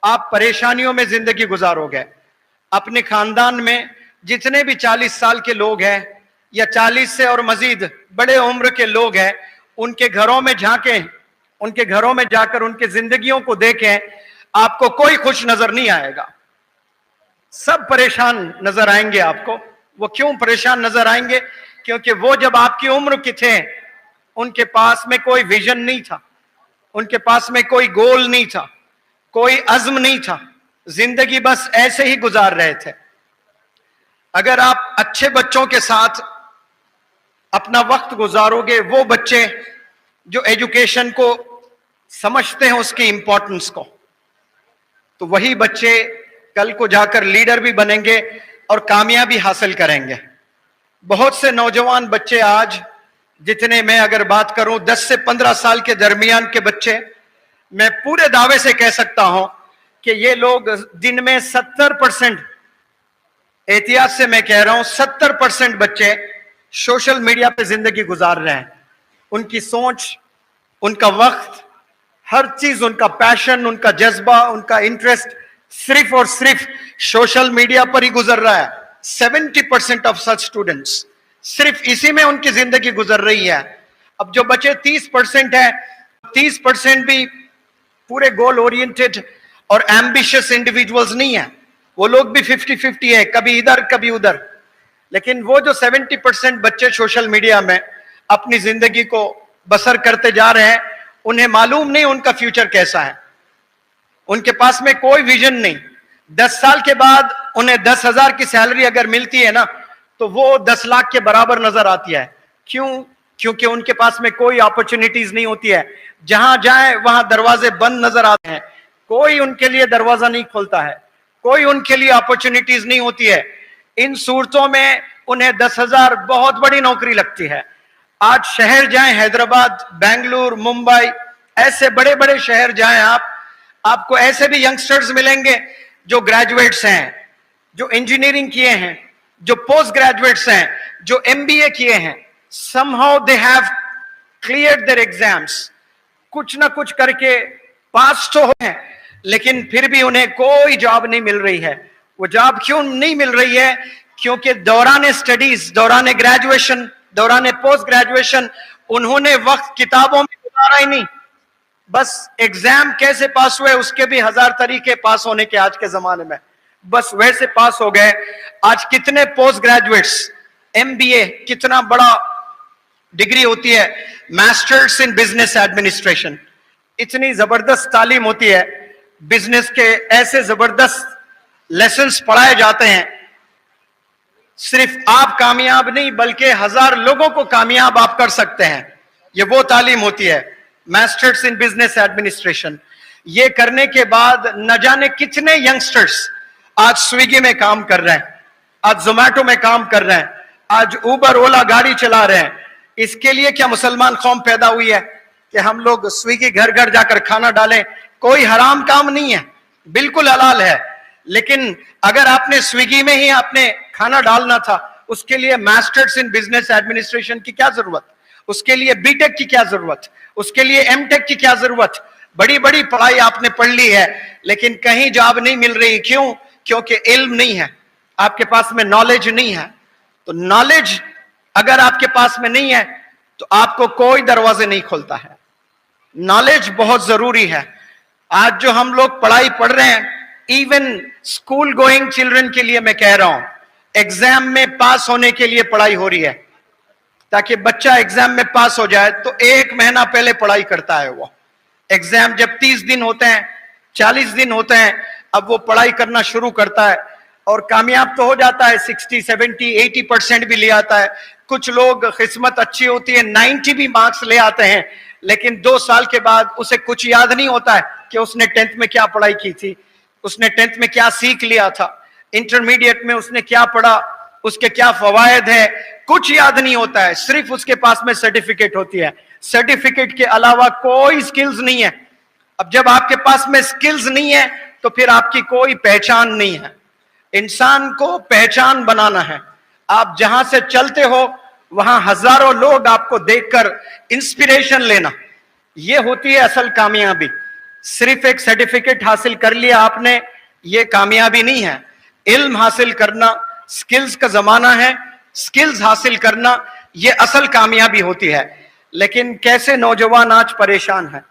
आप परेशानियों में जिंदगी गुजारोगे। अपने खानदान में जितने भी 40 साल के लोग हैं या 40 से और मजीद बड़े उम्र के लोग हैं, उनके घरों में झांकें, उनके घरों में जाकर उनके जिंदगियों को देखें, आपको कोई खुश नजर नहीं आएगा। सब परेशान नजर आएंगे आपको। वो क्यों परेशान नजर आएंगे? क्योंकि वो जब आपकी उम्र के थे, उनके पास में कोई विजन नहीं था, उनके पास में कोई गोल नहीं था, कोई अज़्म नहीं था, जिंदगी बस ऐसे ही गुजार रहे थे। अगर आप अच्छे बच्चों के साथ अपना वक्त गुजारोगे, वो बच्चे जो एजुकेशन को समझते हैं, उसकी इंपॉर्टेंस को, तो वही बच्चे कल को जाकर लीडर भी बनेंगे और कामयाबी हासिल करेंगे। बहुत से नौजवान बच्चे आज, जितने मैं अगर बात करूं 10 से 15 साल के दरमियान के बच्चे, मैं पूरे दावे से कह सकता हूं कि ये लोग दिन में 70%, एहतियात से मैं कह रहा हूं 70% बच्चे सोशल मीडिया पे जिंदगी गुजार रहे हैं। उनकी सोच, उनका वक्त, हर चीज, उनका पैशन, उनका जज्बा, उनका इंटरेस्ट सिर्फ और सिर्फ सोशल मीडिया पर ही गुजर रहा है। 70% ऑफ सच स्टूडेंट्स, सिर्फ इसी में उनकी जिंदगी गुजर रही है। अब जो बचे 30% है, 30% भी पूरे गोल ओरिएंटेड और एम्बिशियस इंडिविजुअल्स नहीं है। वो लोग भी 50-50 है, कभी इधर कभी उधर। लेकिन वो जो 70% बच्चे सोशल मीडिया में अपनी जिंदगी को बसर करते जा रहे हैं, उन्हें मालूम नहीं उनका फ्यूचर कैसा है। उनके पास में कोई विजन नहीं। 10 साल के बाद उन्हें 10,000 की सैलरी अगर मिलती है ना, तो वो 10 लाख के बराबर नजर आती है। क्यों? क्योंकि उनके पास में कोई अपॉर्चुनिटीज नहीं होती है। जहां जाए वहां दरवाजे बंद नजर आते हैं, कोई उनके लिए दरवाजा नहीं खोलता है, कोई उनके लिए अपॉर्चुनिटीज नहीं होती है। इन सूरतों में उन्हें 10,000 बहुत बड़ी नौकरी लगती है। आज शहर जाएं, हैदराबाद, बेंगलुरु, मुंबई, ऐसे बड़े बड़े शहर जाएं आप, आपको ऐसे भी यंगस्टर्स मिलेंगे जो ग्रेजुएट्स हैं, जो इंजीनियरिंग किए हैं, जो पोस्ट ग्रेजुएट्स हैं, जो एमबीए किए हैं। somehow they have cleared their exams, कुछ ना कुछ करके पास तो हैं, लेकिन फिर भी उन्हें कोई जॉब नहीं मिल रही है। वो जॉब क्यों नहीं मिल रही है? क्योंकि दौरान स्टडीज, दौरान ग्रेजुएशन, दौरान पोस्ट ग्रेजुएशन उन्होंने वक्त किताबों में गुजारा ही नहीं। बस एग्जाम कैसे पास हुए, उसके भी 1000 तरीके पास होने के आज के जमाने में, बस वैसे पास हो गए। आज कितने पोस्ट ग्रेजुएट्स, एमबीए, कितना बड़ा डिग्री होती है, मास्टर्स इन बिजनेस एडमिनिस्ट्रेशन, इतनी जबरदस्त तालीम होती है, बिजनेस के ऐसे जबरदस्त लेसन्स पढ़ाए जाते हैं। सिर्फ आप कामयाब नहीं, बल्कि 1000 लोगों को कामयाब आप कर सकते हैं। ये वो तालीम होती है, मास्टर्स इन बिजनेस एडमिनिस्ट्रेशन। ये करने के बाद न जाने कितने यंगस्टर्स आज स्विगी में काम कर रहे हैं, आज जोमैटो में काम कर रहे हैं, आज उबर ओला गाड़ी चला रहे हैं। इसके लिए क्या मुसलमान कौम पैदा हुई है कि हम लोग स्विगी घर घर जाकर खाना डालें? कोई हराम काम नहीं है, बिल्कुल हलाल है। लेकिन अगर आपने स्विगी में ही आपने खाना डालना था, उसके लिए मास्टर्स इन बिजनेस एडमिनिस्ट्रेशन की क्या जरूरत? उसके लिए बीटेक की क्या जरूरत? उसके लिए एमटेक की क्या जरूरत? बड़ी बड़ी पढ़ाई आपने पढ़ ली है, लेकिन कहीं जॉब नहीं मिल रही। क्यों? क्योंकि इल्म नहीं है, आपके पास में नॉलेज नहीं है। तो नॉलेज अगर आपके पास में नहीं है तो आपको कोई दरवाजे नहीं खोलता है। नॉलेज बहुत जरूरी है। आज जो हम लोग पढ़ाई पढ़ रहे हैं, इवन स्कूल गोइंग चिल्ड्रन के लिए मैं कह रहा हूं, एग्जाम में पास होने के लिए पढ़ाई हो रही है, ताकि बच्चा एग्जाम में पास हो जाए। तो 1 महीना पहले पढ़ाई करता है वो। एग्जाम जब 30 दिन होते हैं, 40 दिन होते हैं, अब वो पढ़ाई करना शुरू करता है और कामयाब तो हो जाता है, 60, 70, 80% भी ले आता है। कुछ लोग किस्मत अच्छी होती है, 90 भी मार्क्स ले आते हैं, लेकिन 2 साल के बाद उसे कुछ याद नहीं होता है कि उसने 10th में क्या पढ़ाई की थी, उसने 10th में क्या सीख लिया था, इंटरमीडिएट में उसने क्या पढ़ा, उसके क्या फवायद है, कुछ याद नहीं होता है। सिर्फ उसके पास में सर्टिफिकेट होती है, सर्टिफिकेट के अलावा कोई स्किल्स नहीं है। अब जब आपके पास में स्किल्स नहीं है तो फिर आपकी कोई पहचान नहीं है। इंसान को पहचान बनाना है। आप जहां से चलते हो वहां हजारों लोग आपको देखकर इंस्पिरेशन लेना, यह होती है असल कामयाबी। सिर्फ एक सर्टिफिकेट हासिल कर लिया आपने, ये कामयाबी नहीं है। इल्म हासिल करना, स्किल्स का जमाना है, स्किल्स हासिल करना ये असल कामयाबी होती है। लेकिन कैसे नौजवान आज परेशान हैं।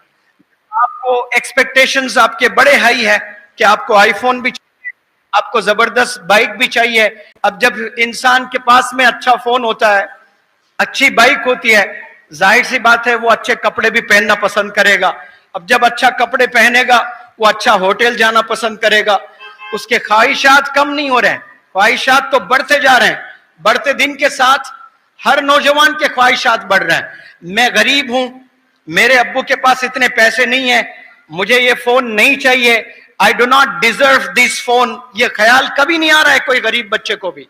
आपको एक्सपेक्टेशंस आपके बड़े हाई है कि आपको आईफोन भी चाहिए, आपको जबरदस्त बाइक भी चाहिए। अब जब इंसान के पास में अच्छा फोन होता है, अच्छी बाइक होती है, जाहिर सी बात है वो अच्छे कपड़े भी पहनना पसंद करेगा। अब जब अच्छा कपड़े पहनेगा वो अच्छा होटल जाना पसंद करेगा। उसके ख्वाहिशात कम नहीं हो रहे हैं, ख्वाहिशात तो बढ़ते जा रहे हैं। बढ़ते दिन के साथ हर नौजवान के ख्वाहिशात बढ़ रहे हैं। मैं गरीब हूं, मेरे अब्बू के पास इतने पैसे नहीं है, मुझे ये फोन नहीं चाहिए, I do not deserve this phone. ये ख्याल कभी नहीं आ रहा है कोई गरीब बच्चे को भी।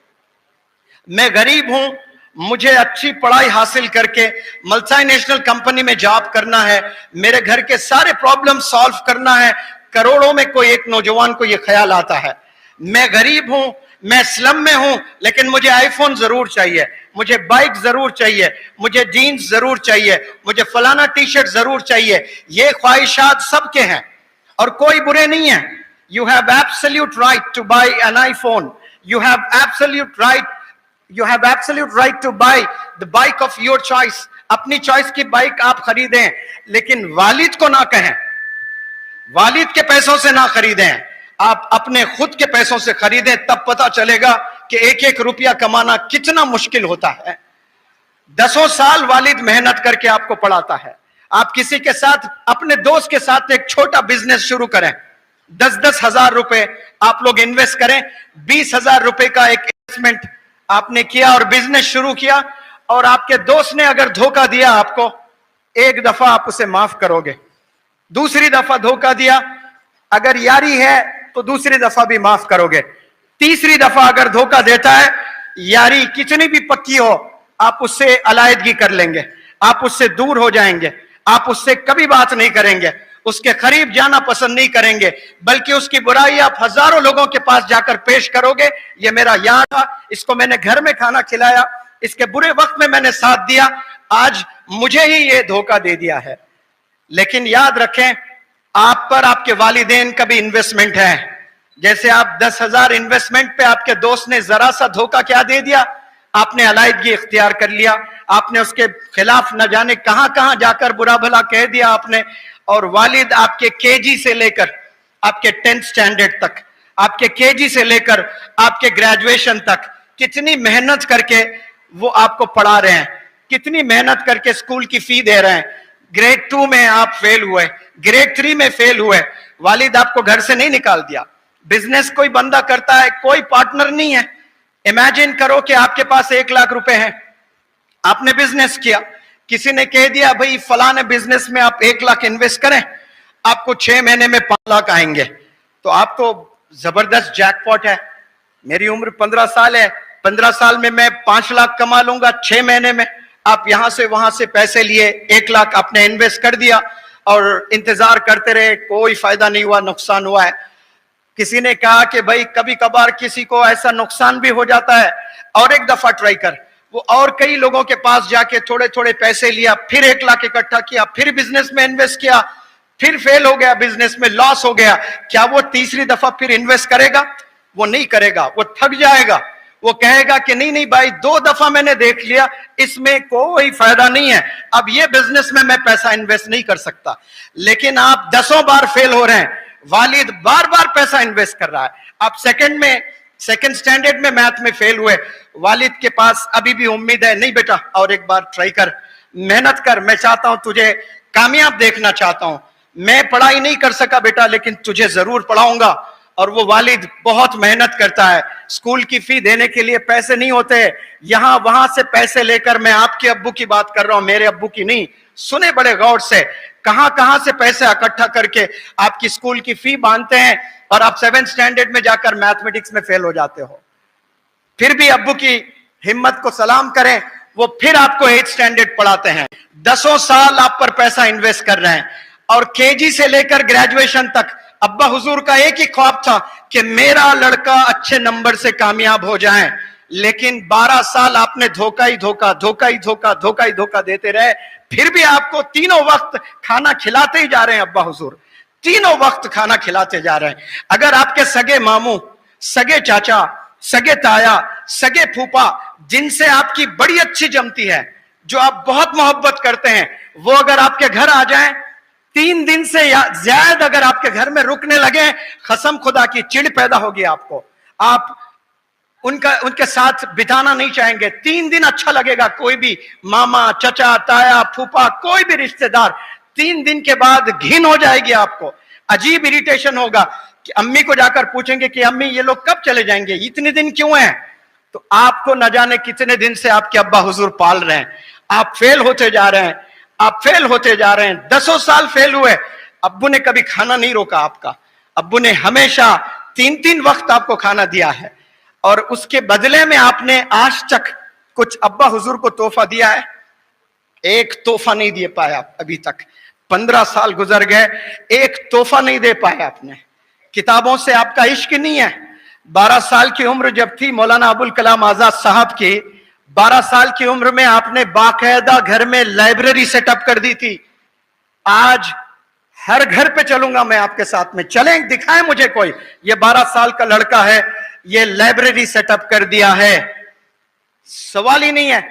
मैं गरीब हूं, मुझे अच्छी पढ़ाई हासिल करके मल्टीनेशनल कंपनी में जॉब करना है, मेरे घर के सारे प्रॉब्लम सॉल्व करना है। करोड़ों में कोई एक नौजवान को यह ख्याल आता है। मैं गरीब हूं, मैं स्लम में हूं, लेकिन मुझे आईफोन जरूर चाहिए, मुझे बाइक जरूर चाहिए, मुझे जीन्स जरूर चाहिए, मुझे फलाना टी शर्ट जरूर चाहिए। ये ख्वाहिशात सबके हैं और कोई बुरे नहीं है। You have absolute right to buy an iPhone, you have absolute right to buy the bike of your choice. अपनी चॉइस की बाइक आप खरीदें, लेकिन वालिद को ना कहें, वालिद के पैसों से ना खरीदें, आप अपने खुद के पैसों से खरीदें। तब पता चलेगा कि एक एक रुपया कमाना कितना मुश्किल होता है। 10 साल वालिद मेहनत करके आपको पढ़ाता है। आप किसी के साथ, अपने दोस्त के साथ एक छोटा बिजनेस शुरू करें, 10-10 हजार रुपए आप लोग इन्वेस्ट करें। 20,000 रुपए का एक इन्वेस्टमेंट आपने किया और बिजनेस शुरू किया, और आपके दोस्त ने अगर धोखा दिया आपको, एक दफा आप उसे माफ करोगे, दूसरी दफा धोखा दिया, अगर यारी है तो दूसरी दफा भी माफ करोगे, तीसरी दफा अगर धोखा देता है, यारी कितनी भी पक्की हो, आप उससे अलायदगी कर लेंगे, आप उससे दूर हो जाएंगे, आप उससे कभी बात नहीं करेंगे, उसके करीब जाना पसंद नहीं करेंगे, बल्कि उसकी बुराई आप हजारों लोगों के पास जाकर पेश करोगे। ये मेरा यार था, इसको मैंने घर में खाना खिलाया, इसके बुरे वक्त में मैंने साथ दिया, आज मुझे ही ये धोखा दे दिया है। लेकिन याद रखें, आप पर आपके वालिदैन का भी इन्वेस्टमेंट है। जैसे आप 10,000 इन्वेस्टमेंट पे आपके दोस्त ने जरा सा धोखा क्या दे दिया, आपने अलायदगी इख्तियार कर लिया, आपने उसके खिलाफ न जाने कहां कहां जाकर बुरा भला कह दिया आपने। और वालिद आपके केजी से लेकर आपके 10th स्टैंडर्ड तक, आपके केजी से लेकर आपके ग्रेजुएशन तक कितनी मेहनत करके वो आपको पढ़ा रहे हैं, कितनी मेहनत करके स्कूल की फी दे रहे हैं। ग्रेड 2 में आप फेल हुए, ग्रेड 3 में फेल हुए, वालिद आपको घर से नहीं निकाल दिया। बिजनेस कोई बंदा करता है, कोई पार्टनर नहीं है। इमेजिन करो कि आपके पास 1 लाख रुपए हैं, आपने बिजनेस किया, किसी ने कह दिया भाई फलाने बिजनेस में आप 1 लाख इन्वेस्ट करें, आपको 6 महीने में 5 लाख आएंगे, तो आप तो जबरदस्त जैकपॉट है। मेरी उम्र 15 साल है, 15 साल में मैं 5 लाख कमा लूंगा 6 महीने में। आप यहां से वहां से पैसे लिए, 1 लाख आपने इन्वेस्ट कर दिया और इंतजार करते रहे, कोई फायदा नहीं हुआ, नुकसान हुआ है। किसी ने कहा कि भाई कभी कभार किसी को ऐसा नुकसान भी हो जाता है, और एक दफा ट्राई कर। वो और कई लोगों के पास जाके थोड़े थोड़े पैसे लिया, फिर 1 लाख इकट्ठा किया, फिर बिजनेस में इन्वेस्ट किया, फिर फेल हो गया, बिजनेस में लॉस हो गया। क्या वो तीसरी दफा फिर इन्वेस्ट करेगा? वो नहीं करेगा, वो थक जाएगा। वो कहेगा कि नहीं नहीं भाई, 2 दफा मैंने देख लिया, इसमें कोई फायदा नहीं है, अब ये बिजनेस में मैं पैसा इन्वेस्ट नहीं कर सकता। लेकिन आप 10 बार फेल हो रहे हैं, वालिद बार बार पैसा इन्वेस्ट कर रहा है। आप सेकंड स्टैंडर्ड में मैथ में फेल हुए, वालिद के पास अभी भी उम्मीद है, नहीं बेटा और एक बार ट्राई कर, मेहनत कर, मैं चाहता हूं तुझे कामयाब देखना चाहता हूं, मैं पढ़ाई नहीं कर सका बेटा लेकिन तुझे जरूर पढ़ाऊंगा। और वो वालिद बहुत मेहनत करता है, स्कूल की फी देने के लिए पैसे नहीं होते, यहां वहां से पैसे लेकर, मैं आपके अब्बू की बात कर रहा हूं, मेरे अब्बू की नहीं, सुने बड़े गौर से, कहां कहां से पैसे इकट्ठा करके आपकी स्कूल की फी बांधते हैं, और आप 7th स्टैंडर्ड में जाकर मैथमेटिक्स में फेल हो जाते हो। फिर भी अब्बू की हिम्मत को सलाम करें, वो फिर आपको 8th स्टैंडर्ड पढ़ाते हैं। 10 साल आप पर पैसा इन्वेस्ट कर रहे हैं, और केजी से लेकर ग्रेजुएशन तक अब्बा हुजूर का एक ही ख्वाब था कि मेरा लड़का अच्छे नंबर से कामयाब हो जाए। लेकिन 12 साल आपने धोखा ही धोखा, धोखा ही धोखा, धोखा ही धोखा देते रहे। फिर भी आपको तीनों वक्त खाना खिलाते ही जा रहे हैं अब्बा हुजूर, तीनों वक्त खाना खिलाते जा रहे हैं। अगर आपके सगे मामू, सगे चाचा, सगे ताया, सगे फूफा, जिनसे आपकी बड़ी अच्छी जमती है, जो आप बहुत मोहब्बत करते हैं, वो अगर आपके घर आ जाएं, 3 दिन से ज्यादा अगर आपके घर में रुकने लगे, कसम खुदा की चिढ़ पैदा होगी आपको। आप उनके साथ बिताना नहीं चाहेंगे। 3 दिन अच्छा लगेगा, कोई भी मामा, चचा, ताया, फूफा, कोई भी रिश्तेदार, 3 दिन के बाद घिन हो जाएगी आपको, अजीब इरिटेशन होगा कि अम्मी को जाकर पूछेंगे कि अम्मी ये लोग कब चले जाएंगे, इतने दिन क्यों हैं? तो आपको न जाने कितने दिन से आपके अब्बा हुजूर पाल रहे हैं, आप फेल होते जा रहे हैं, आप फेल होते जा रहे हैं। 10 साल फेल हुए, अब्बू ने कभी खाना नहीं रोका आपका, अब्बू ने हमेशा 3-3 वक्त आपको खाना दिया है, और उसके बदले में आपने आज तक कुछ अब्बा हुजूर को तोहफा दिया है? एक तोहफा नहीं दे पाया अभी तक। 15 साल गुजर गए, एक तोहफा नहीं दे पाए आपने। किताबों से आपका इश्क नहीं है। 12 साल की उम्र जब थी मौलाना अबुल कलाम आजाद साहब की, 12 साल की उम्र में आपने बाकायदा घर में लाइब्रेरी सेटअप कर दी थी। आज हर घर पे चलूंगा मैं आपके साथ में, चलें, दिखाएं मुझे कोई, ये 12 साल का लड़का है, ये लाइब्रेरी सेटअप कर दिया है। सवाल ही नहीं है।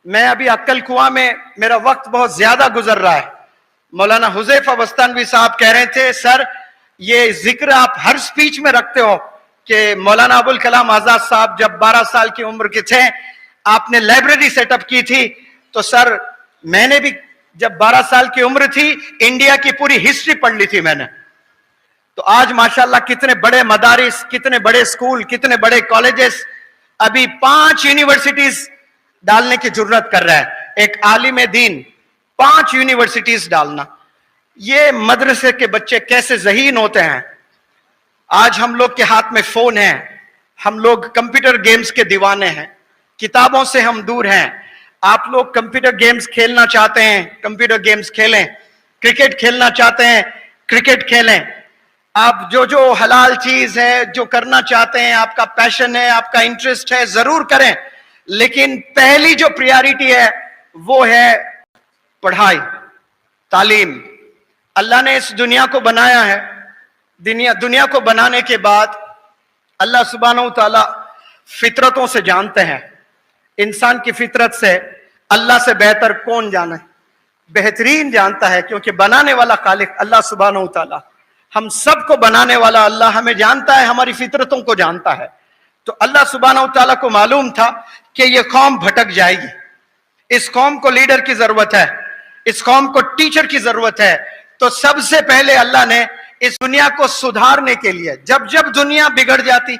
मैं अभी अक्कल कुआं में, मेरा वक्त बहुत ज्यादा गुजर रहा है, मौलाना हुजैफा बस्तानवी साहब कह रहे थे, सर ये जिक्र आप हर स्पीच में रखते हो कि मौलाना अबुल कलाम आजाद साहब जब 12 साल की उम्र के थे आपने लाइब्रेरी सेटअप की थी। तो सर मैंने भी जब 12 साल की उम्र थी इंडिया की पूरी हिस्ट्री पढ़ ली थी मैंने। तो आज माशाल्लाह कितने बड़े मदारिस, कितने बड़े स्कूल, कितने बड़े कॉलेजेस, अभी 5 यूनिवर्सिटीज डालने की जरूरत कर रहा है एक आलिम दीन, 5 यूनिवर्सिटीज डालना। ये मदरसे के बच्चे कैसे ज़हीन होते हैं। आज हम लोग के हाथ में फोन है, हम लोग कंप्यूटर गेम्स के दीवाने हैं, किताबों से हम दूर हैं। आप लोग कंप्यूटर गेम्स खेलना चाहते हैं, कंप्यूटर गेम्स खेलें, क्रिकेट खेलना चाहते हैं, क्रिकेट खेलें। आप जो जो हलाल चीज है, जो करना चाहते हैं, आपका पैशन है, आपका इंटरेस्ट है, जरूर करें, लेकिन पहली जो प्रायोरिटी है वो है पढ़ाई, तालीम। अल्लाह ने इस दुनिया को बनाया है, दुनिया को बनाने के बाद अल्लाह सुब्हानहू तआला फितरतों से जानते हैं। इंसान की फितरत से अल्लाह से बेहतर कौन जाने, बेहतरीन जानता है, क्योंकि बनाने वाला खालिक अल्लाह सुब्हानहू तआला, हम सबको बनाने वाला अल्लाह हमें जानता है, हमारी फितरतों को जानता है। तो अल्लाह सुब्हानहू तआला को मालूम था कि ये कौम भटक जाएगी, इस कौम को लीडर की जरूरत है, इस कौम को टीचर की जरूरत है। तो सबसे पहले अल्लाह ने इस दुनिया को सुधारने के लिए, जब जब दुनिया बिगड़ जाती,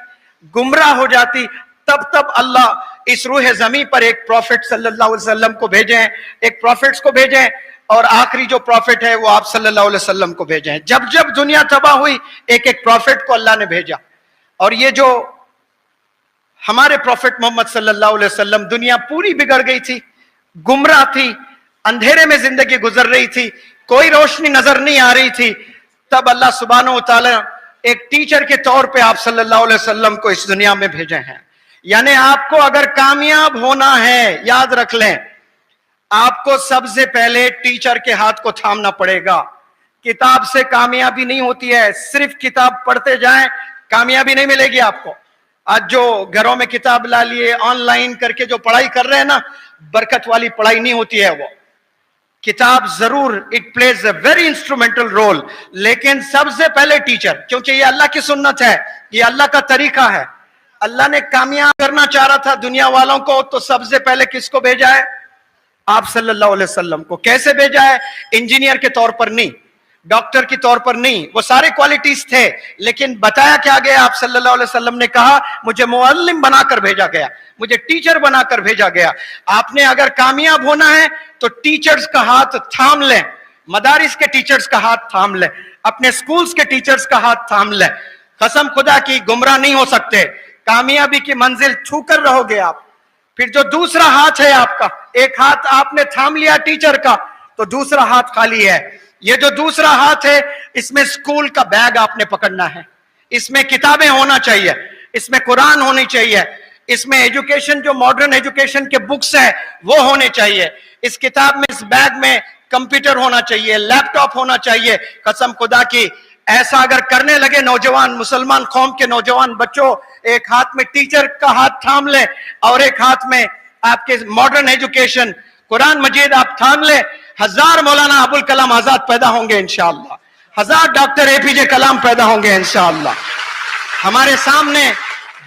गुमराह हो जाती, तब तब अल्लाह इस रूह जमी पर एक प्रॉफिट सल्लल्लाहु अलैहि वसल्लम को भेजें, एक प्रॉफिट्स को भेजें, और आखिरी जो प्रॉफिट है वो आप सल्लल्लाहु अलैहि वसल्लम को भेजें। जब जब दुनिया तबाह हुई एक एक प्रॉफिट को अल्लाह ने भेजा। और ये जो हमारे प्रॉफिट मोहम्मद सल्लल्लाहु अलैहि वसल्लम, दुनिया पूरी बिगड़ गई थी, गुमराह थी, अंधेरे में जिंदगी गुजर रही थी, कोई रोशनी नजर नहीं आ रही थी, तब अल्लाह सुब्हानहू तआला एक टीचर के तौर पे आप सल्लल्लाहु अलैहि वसल्लम को इस दुनिया में भेजे हैं। यानी आपको अगर कामयाब होना है, याद रख लें, आपको सबसे पहले टीचर के हाथ को थामना पड़ेगा। किताब से कामयाबी नहीं होती है, सिर्फ किताब पढ़ते जाएं कामयाबी नहीं मिलेगी आपको। आज जो घरों में किताब ला लिए, ऑनलाइन करके जो पढ़ाई कर रहे हैं ना, बरकत वाली पढ़ाई नहीं होती है वो। किताब जरूर it plays a very instrumental role, लेकिन सबसे पहले टीचर, क्योंकि ये अल्लाह की सुन्नत है, ये अल्लाह का तरीका है। अल्लाह ने कामयाब करना चाह रहा था दुनिया वालों को, तो सबसे पहले किसको भेजा है? आप सल्लल्लाहु अलैहि वसल्लम को। कैसे भेजा है? इंजीनियर के तौर पर नहीं, डॉक्टर के तौर पर नहीं, वो सारे क्वालिटीज थे, लेकिन बताया क्या गया? आप सल्लल्लाहु अलैहि वसल्लम ने कहा मुझे मुअल्लिम बनाकर भेजा गया, मुझे टीचर बनाकर भेजा गया। आपने अगर कामयाब होना है तो टीचर्स का हाथ थाम लें, मदारिस के टीचर्स का हाथ थाम लें, अपने स्कूल्स के टीचर्स का हाथ थाम लें। कसम खुदा की गुमराह नहीं हो सकते, कामयाबी की मंजिल छू कर रहोगे आप। फिर जो दूसरा हाथ है आपका, एक हाथ आपने थाम लिया टीचर का, तो दूसरा हाथ खाली है। ये जो दूसरा हाथ है, इसमें स्कूल का बैग आपने पकड़ना है, इसमें किताबें होना चाहिए, इसमें कुरान होनी चाहिए, इसमें एजुकेशन जो मॉडर्न एजुकेशन के बुक्स हैं वो होने चाहिए। इस किताब में, इस बैग में कंप्यूटर होना चाहिए, लैपटॉप होना चाहिए। कसम खुदा की ऐसा अगर करने लगे नौजवान, मुसलमान कौम के नौजवान बच्चों, एक हाथ में टीचर का हाथ थाम ले और एक हाथ में आपके मॉडर्न एजुकेशन कुरान मजीद आप थाम ले, 1000 मौलाना अबुल कलाम आजाद पैदा होंगे इंशाअल्लाह, 1000 डॉक्टर एपीजे कलाम पैदा होंगे इंशाअल्लाह। हमारे सामने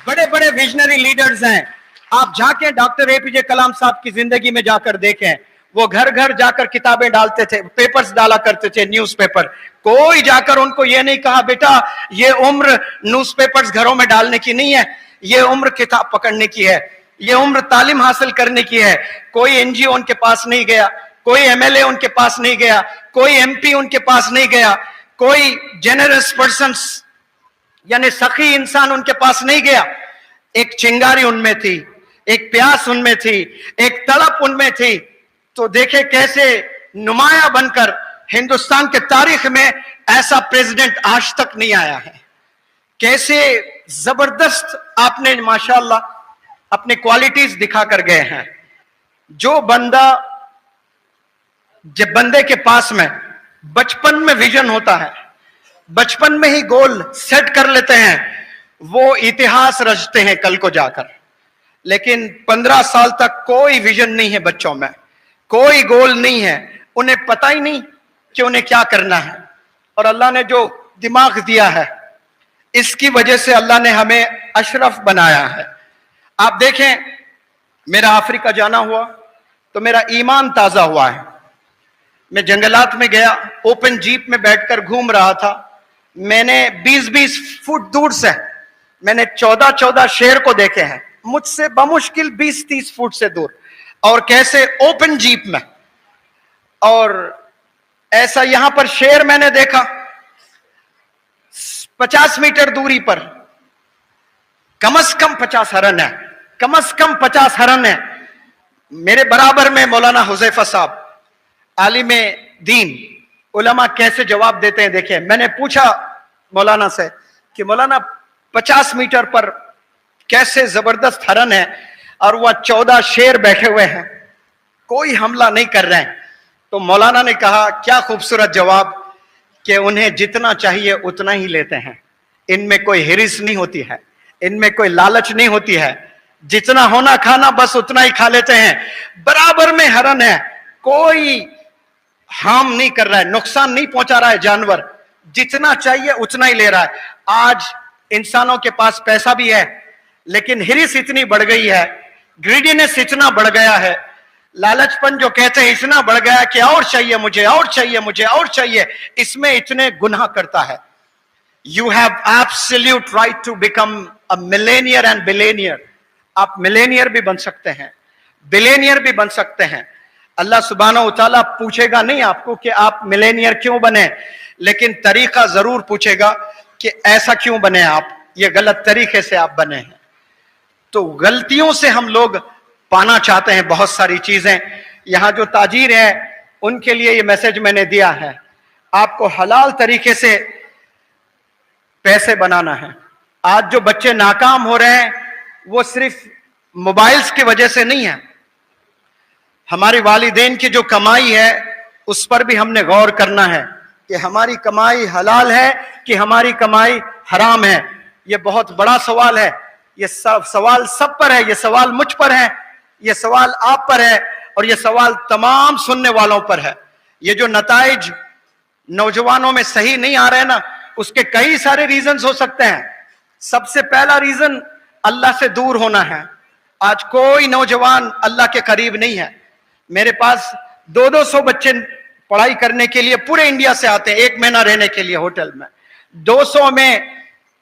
बड़े बड़े विजनरी लीडर्स हैं। आप जाके डॉक्टर एपीजे कलाम साहब की जिंदगी में जाकर देखें, वो घर घर जाकर किताबें डालते थे, पेपर्स डाला करते थे, न्यूज़पेपर। कोई जाकर उनको ये नहीं कहा बेटा ये उम्र न्यूज़पेपर्स घरों में डालने की नहीं है, ये उम्र किताब पकड़ने की है, ये उम्र तालीम हासिल करने की है। कोई एनजीओ उनके पास नहीं गया, कोई एमएलए उनके पास नहीं गया, कोई एमपी उनके पास नहीं गया, कोई जेनरस पर्सन्स यानी सखी इंसान उनके पास नहीं गया। एक चिंगारी उनमें थी, एक प्यास उनमें थी, एक तड़प उनमें थी। तो देखे कैसे नुमाया बनकर हिंदुस्तान के तारीख में ऐसा प्रेसिडेंट आज तक नहीं आया है। कैसे जबरदस्त आपने माशाअल्लाह अपने क्वालिटीज दिखा कर गए हैं। जो बंदा, जब बंदे के पास में बचपन में विजन होता है, बचपन में ही गोल सेट कर लेते हैं, वो इतिहास रचते हैं कल को जाकर। लेकिन 15 साल तक कोई विजन नहीं है बच्चों में, कोई गोल नहीं है, उन्हें पता ही नहीं कि उन्हें क्या करना है। और अल्लाह ने जो दिमाग दिया है, इसकी वजह से अल्लाह ने हमें अशरफ बनाया है। आप देखें, मेरा अफ्रीका जाना हुआ तो मेरा ईमान ताजा हुआ है। मैं जंगलात में गया, ओपन जीप में बैठकर घूम रहा था। मैंने 20-20 फुट दूर से मैंने 14-14 शेर को देखे हैं, मुझसे बमुश्किल 20-30 फुट से दूर, और कैसे ओपन जीप में। और ऐसा यहां पर शेर मैंने देखा 50 मीटर दूरी पर, कम से कम 50 हरन है, कम से कम 50 हरन है। मेरे बराबर में मौलाना हुज़ैफा साहब, आलिम दीन, उलमा कैसे जवाब देते हैं। देखिए, मैंने पूछा मौलाना से कि मौलाना 50 मीटर पर कैसे जबरदस्त हरन है और वह 14 शेर बैठे हुए हैं, कोई हमला नहीं कर रहे हैं। तो मौलाना ने कहा, क्या खूबसूरत जवाब, कि उन्हें जितना चाहिए उतना ही लेते हैं, इनमें कोई हिरिस नहीं होती है, इनमें कोई लालच नहीं होती है, जितना होना खाना बस उतना ही खा लेते हैं। बराबर में हरन है, कोई हार्म नहीं कर रहा है, नुकसान नहीं पहुंचा रहा है जानवर, जितना चाहिए उतना ही ले रहा है। आज इंसानों के पास पैसा भी है, लेकिन हिरिस इतनी बढ़ गई है, ग्रीडीनेस इतना बढ़ गया है, लालचपन जो कहते हैं इतना बढ़ गया कि और चाहिए मुझे, और चाहिए मुझे, और चाहिए, इसमें इतने गुनाह करता है। You have absolute right to become a millionaire and billionaire. आप मिलेनियर भी बन सकते हैं, बिलेनियर भी बन सकते हैं। अल्लाह सुब्हानहू व तआला पूछेगा नहीं आपको कि आप मिलेनियर क्यों बने, लेकिन तरीका जरूर पूछेगा कि ऐसा क्यों बने आप, ये गलत तरीके से आप बने हैं। तो गलतियों से हम लोग पाना चाहते हैं बहुत सारी चीजें। यहां जो ताजीर है उनके लिए ये मैसेज मैंने दिया है, आपको हलाल तरीके से पैसे बनाना है। आज जो बच्चे नाकाम हो रहे हैं वो सिर्फ मोबाइल्स की वजह से नहीं है, हमारे वालिदैन की जो कमाई है उस पर भी हमने गौर करना है कि हमारी कमाई हलाल है कि हमारी कमाई हराम है। ये बहुत बड़ा सवाल है, ये सवाल सब पर है, ये सवाल मुझ पर है, ये सवाल आप पर है, और ये सवाल तमाम सुनने वालों पर है। ये जो नताइज नौजवानों में सही नहीं आ रहे ना, उसके कई सारे रीजंस हो सकते हैं। सबसे पहला रीजन अल्लाह से दूर होना है। आज कोई नौजवान अल्लाह के करीब नहीं है। मेरे पास 200 बच्चे पढ़ाई करने के लिए पूरे इंडिया से आते हैं, 1 महीना रहने के लिए होटल में। 200 में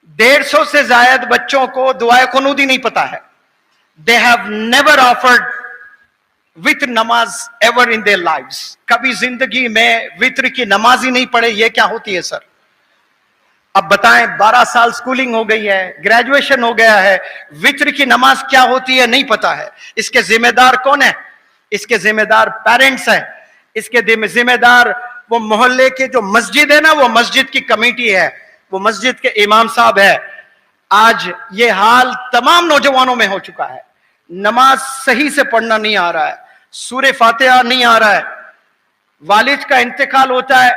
150 से ज्यादा बच्चों को दुआए कुनूद ही नहीं पता है। दे हैव नेवर ऑफर्ड वित्र नमाज एवर इन देयर लाइव्स। कभी जिंदगी में वित्र की नमाज ही नहीं पढ़े, ये क्या होती है सर? अब बताएं, 12 साल स्कूलिंग हो गई है, ग्रेजुएशन हो गया है, वित्र की नमाज क्या होती है नहीं पता है। इसके जिम्मेदार कौन है? इसके जिम्मेदार पेरेंट्स हैं, इसके जिम्मेदार वो मोहल्ले के जो मस्जिद है ना, वो मस्जिद की कमेटी है, वो मस्जिद के इमाम साहब है। आज ये हाल तमाम नौजवानों में हो चुका है। नमाज सही से पढ़ना नहीं आ रहा है, सूरे फातिहा नहीं आ रहा है, वालिद का इंतकाल होता है,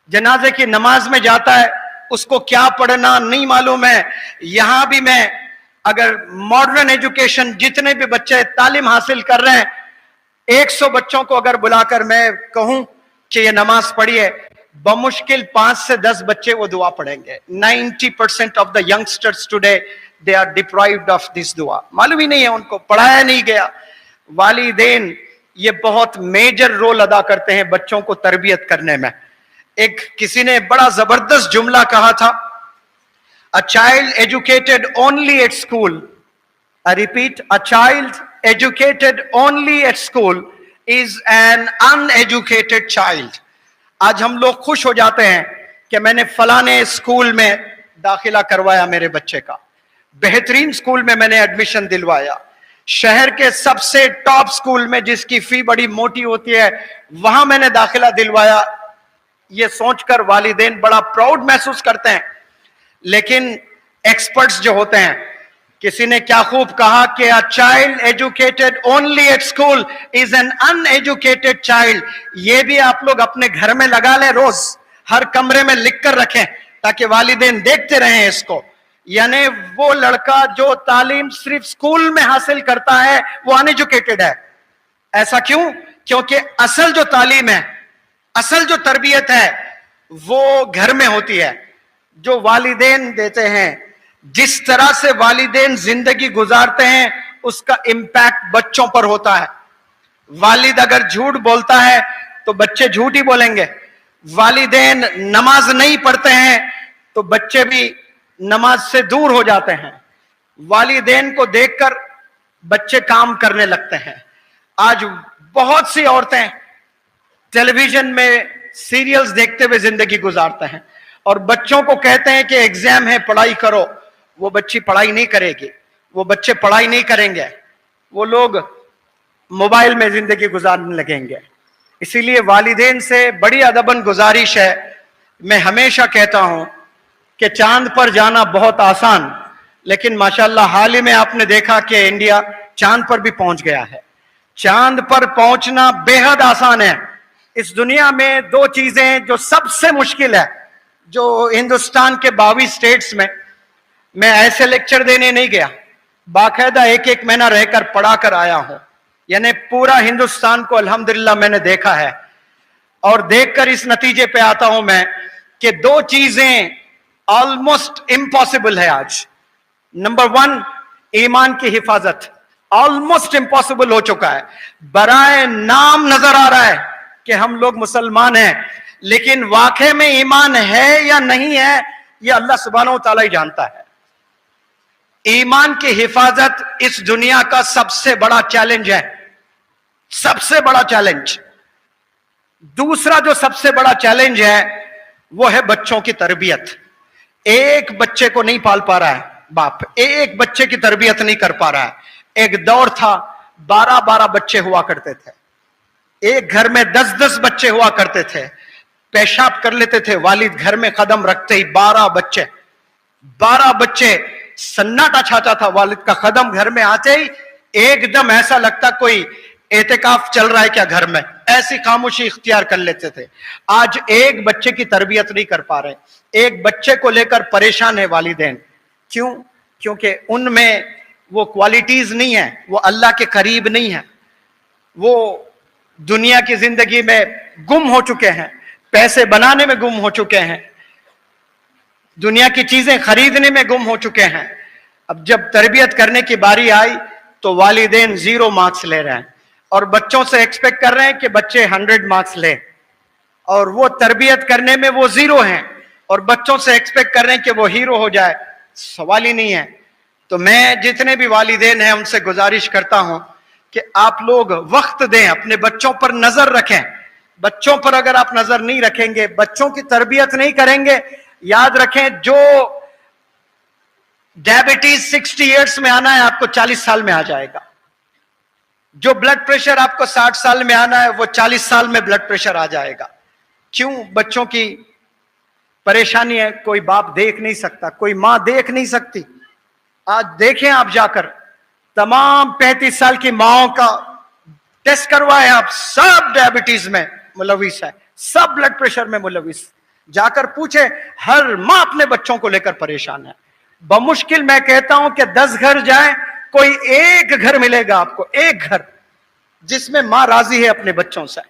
जनाजे की नमाज में जाता है, उसको क्या पढ़ना नहीं मालूम है। यहां भी मैं अगर मॉडर्न एजुकेशन जितने भी बच्चे तालीम हासिल कर रहे हैं, 100 बच्चों को अगर बुलाकर मैं कहूं कि ये नमाज पढ़िए, बमुश्किल 5 से 10 बच्चे वो दुआ पढ़ेंगे। 90% of the youngsters today they are deprived of this दुआ, मालूम ही नहीं है उनको, पढ़ाया नहीं गया। वालिदैन ये बहुत मेजर रोल अदा करते हैं बच्चों को तरबियत करने में। एक किसी ने बड़ा जबरदस्त जुमला कहा था, a child educated only at school, I repeat, a child educated only at school is an uneducated child. आज हम लोग खुश हो जाते हैं कि मैंने फलाने स्कूल में दाखिला करवाया मेरे बच्चे का, बेहतरीन स्कूल में मैंने एडमिशन दिलवाया, शहर के सबसे टॉप स्कूल में जिसकी फी बड़ी मोटी होती है वहां मैंने दाखिला दिलवाया। ये सोचकर वालिदैन बड़ा प्राउड महसूस करते हैं। लेकिन एक्सपर्ट्स जो होते हैं, किसी ने क्या खूब कहा कि a child educated only at school is an uneducated child. ये भी आप लोग अपने घर में लगा लें, रोज हर कमरे में लिख कर रखें ताकि वालिदैन देखते रहें इसको। यानी वो लड़का जो तालीम सिर्फ स्कूल में हासिल करता है वो अनएजुकेटेड है। ऐसा क्यों? क्योंकि असल जो तालीम है, असल जो तरबियत है वो घर में होती है, जो वालिदैन देते हैं। जिस तरह से वालिदैन जिंदगी गुजारते हैं उसका इंपैक्ट बच्चों पर होता है। वालिद अगर झूठ बोलता है तो बच्चे झूठ ही बोलेंगे। वालिदैन नमाज नहीं पढ़ते हैं तो बच्चे भी नमाज से दूर हो जाते हैं। वालिदैन को देखकर बच्चे काम करने लगते हैं। आज बहुत सी औरतें टेलीविजन में सीरियल्स देखते हुए जिंदगी गुजारते हैं और बच्चों को कहते हैं कि एग्जाम है, पढ़ाई करो। वो बच्ची पढ़ाई नहीं करेगी, वो बच्चे पढ़ाई नहीं करेंगे, वो लोग मोबाइल में जिंदगी गुजारने लगेंगे। इसीलिए वालिदैन से बड़ी अदबन गुजारिश है, मैं हमेशा कहता हूं कि चांद पर जाना बहुत आसान, लेकिन माशाल्लाह हाल ही में आपने देखा कि इंडिया चांद पर भी पहुंच गया है। चांद पर पहुंचना बेहद आसान है। इस दुनिया में दो चीजें जो सबसे मुश्किल है, जो हिंदुस्तान के 22 स्टेट्स में, मैं ऐसे लेक्चर देने नहीं गया, बाकायदा एक एक महीना रहकर पढ़ा कर आया हूं। यानी पूरा हिंदुस्तान को अल्हम्दुलिल्लाह मैंने देखा है और देखकर इस नतीजे पे आता हूं मैं कि दो चीजें ऑलमोस्ट इम्पॉसिबल है आज। नंबर 1, ईमान की हिफाजत ऑलमोस्ट इम्पॉसिबल हो चुका है। बराए नाम नजर आ रहा है कि हम लोग मुसलमान हैं, लेकिन वाकई में ईमान है या नहीं है ये अल्लाह सुब्हानहू तआला ही जानता है। ईमान की हिफाजत इस दुनिया का सबसे बड़ा चैलेंज है, सबसे बड़ा चैलेंज। दूसरा जो सबसे बड़ा चैलेंज है वो है बच्चों की तरबियत। एक बच्चे को नहीं पाल पा रहा है बाप, एक बच्चे की तरबियत नहीं कर पा रहा है। एक दौर था 12-12 बच्चे हुआ करते थे, एक घर में 10-10 बच्चे हुआ करते थे। पेशाब कर लेते थे वालिद घर में कदम रखते ही 12 बच्चे, सन्नाटा छाता था वालिद का कदम घर में आते ही। एकदम ऐसा लगता कोई एहतिकाफ चल रहा है क्या घर में, ऐसी खामोशी इख्तियार कर लेते थे। आज एक बच्चे की तरबियत नहीं कर पा रहे, एक बच्चे को लेकर परेशान है वालिदैन। क्यों? क्योंकि उनमें वो क्वालिटीज नहीं है, वो अल्लाह के करीब नहीं है, वो दुनिया की जिंदगी में गुम हो चुके हैं, पैसे बनाने में गुम हो चुके हैं, दुनिया की चीजें खरीदने में गुम हो चुके हैं। अब जब तरबियत करने की बारी आई तो वालिदैन 0 मार्क्स ले रहे हैं और बच्चों से एक्सपेक्ट कर रहे हैं कि बच्चे 100 मार्क्स लें, और वो तरबियत करने में वो 0 हैं और बच्चों से एक्सपेक्ट कर रहे हैं कि वो हीरो हो जाए। सवाल ही नहीं है। तो मैं जितने भी वालिदैन हैं उनसे गुजारिश करता हूं कि आप लोग वक्त दें, अपने बच्चों पर नजर रखें। बच्चों पर अगर आप नजर नहीं रखेंगे, बच्चों की तरबियत नहीं करेंगे, याद रखें जो डायबिटीज 60 इयर्स में आना है आपको 40 साल में आ जाएगा। जो ब्लड प्रेशर आपको 60 साल में आना है वो 40 साल में ब्लड प्रेशर आ जाएगा। क्यों? बच्चों की परेशानी है, कोई बाप देख नहीं सकता, कोई मां देख नहीं सकती। आज देखें आप जाकर, तमाम 35 साल की माओं का टेस्ट करवाए आप, सब डायबिटीज में मुलविस है, सब ब्लड प्रेशर में मुलविस। जाकर पूछे, हर माँ अपने बच्चों को लेकर परेशान है। बमुश्किल मैं कहता हूं कि 10 घर जाए, कोई एक घर मिलेगा आपको, एक घर जिसमें माँ राजी है अपने बच्चों से।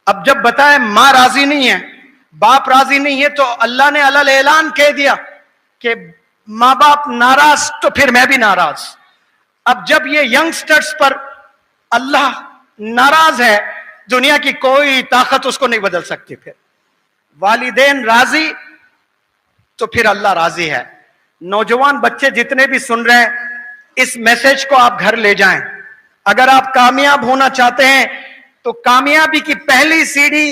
अब जब बताए माँ राजी नहीं है, बाप राजी नहीं है, तो अल्लाह ने अलल ऐलान कह दिया कि माँ बाप नाराज तो फिर मैं भी नाराज। अब जब ये यंगस्टर्स पर अल्लाह नाराज है, दुनिया की कोई ताकत उसको नहीं बदल सकती। फिर वालिदैन राजी तो फिर अल्लाह राजी है। नौजवान बच्चे जितने भी सुन रहे हैं, इस मैसेज को आप घर ले जाएं। अगर आप कामयाब होना चाहते हैं तो कामयाबी की पहली सीढ़ी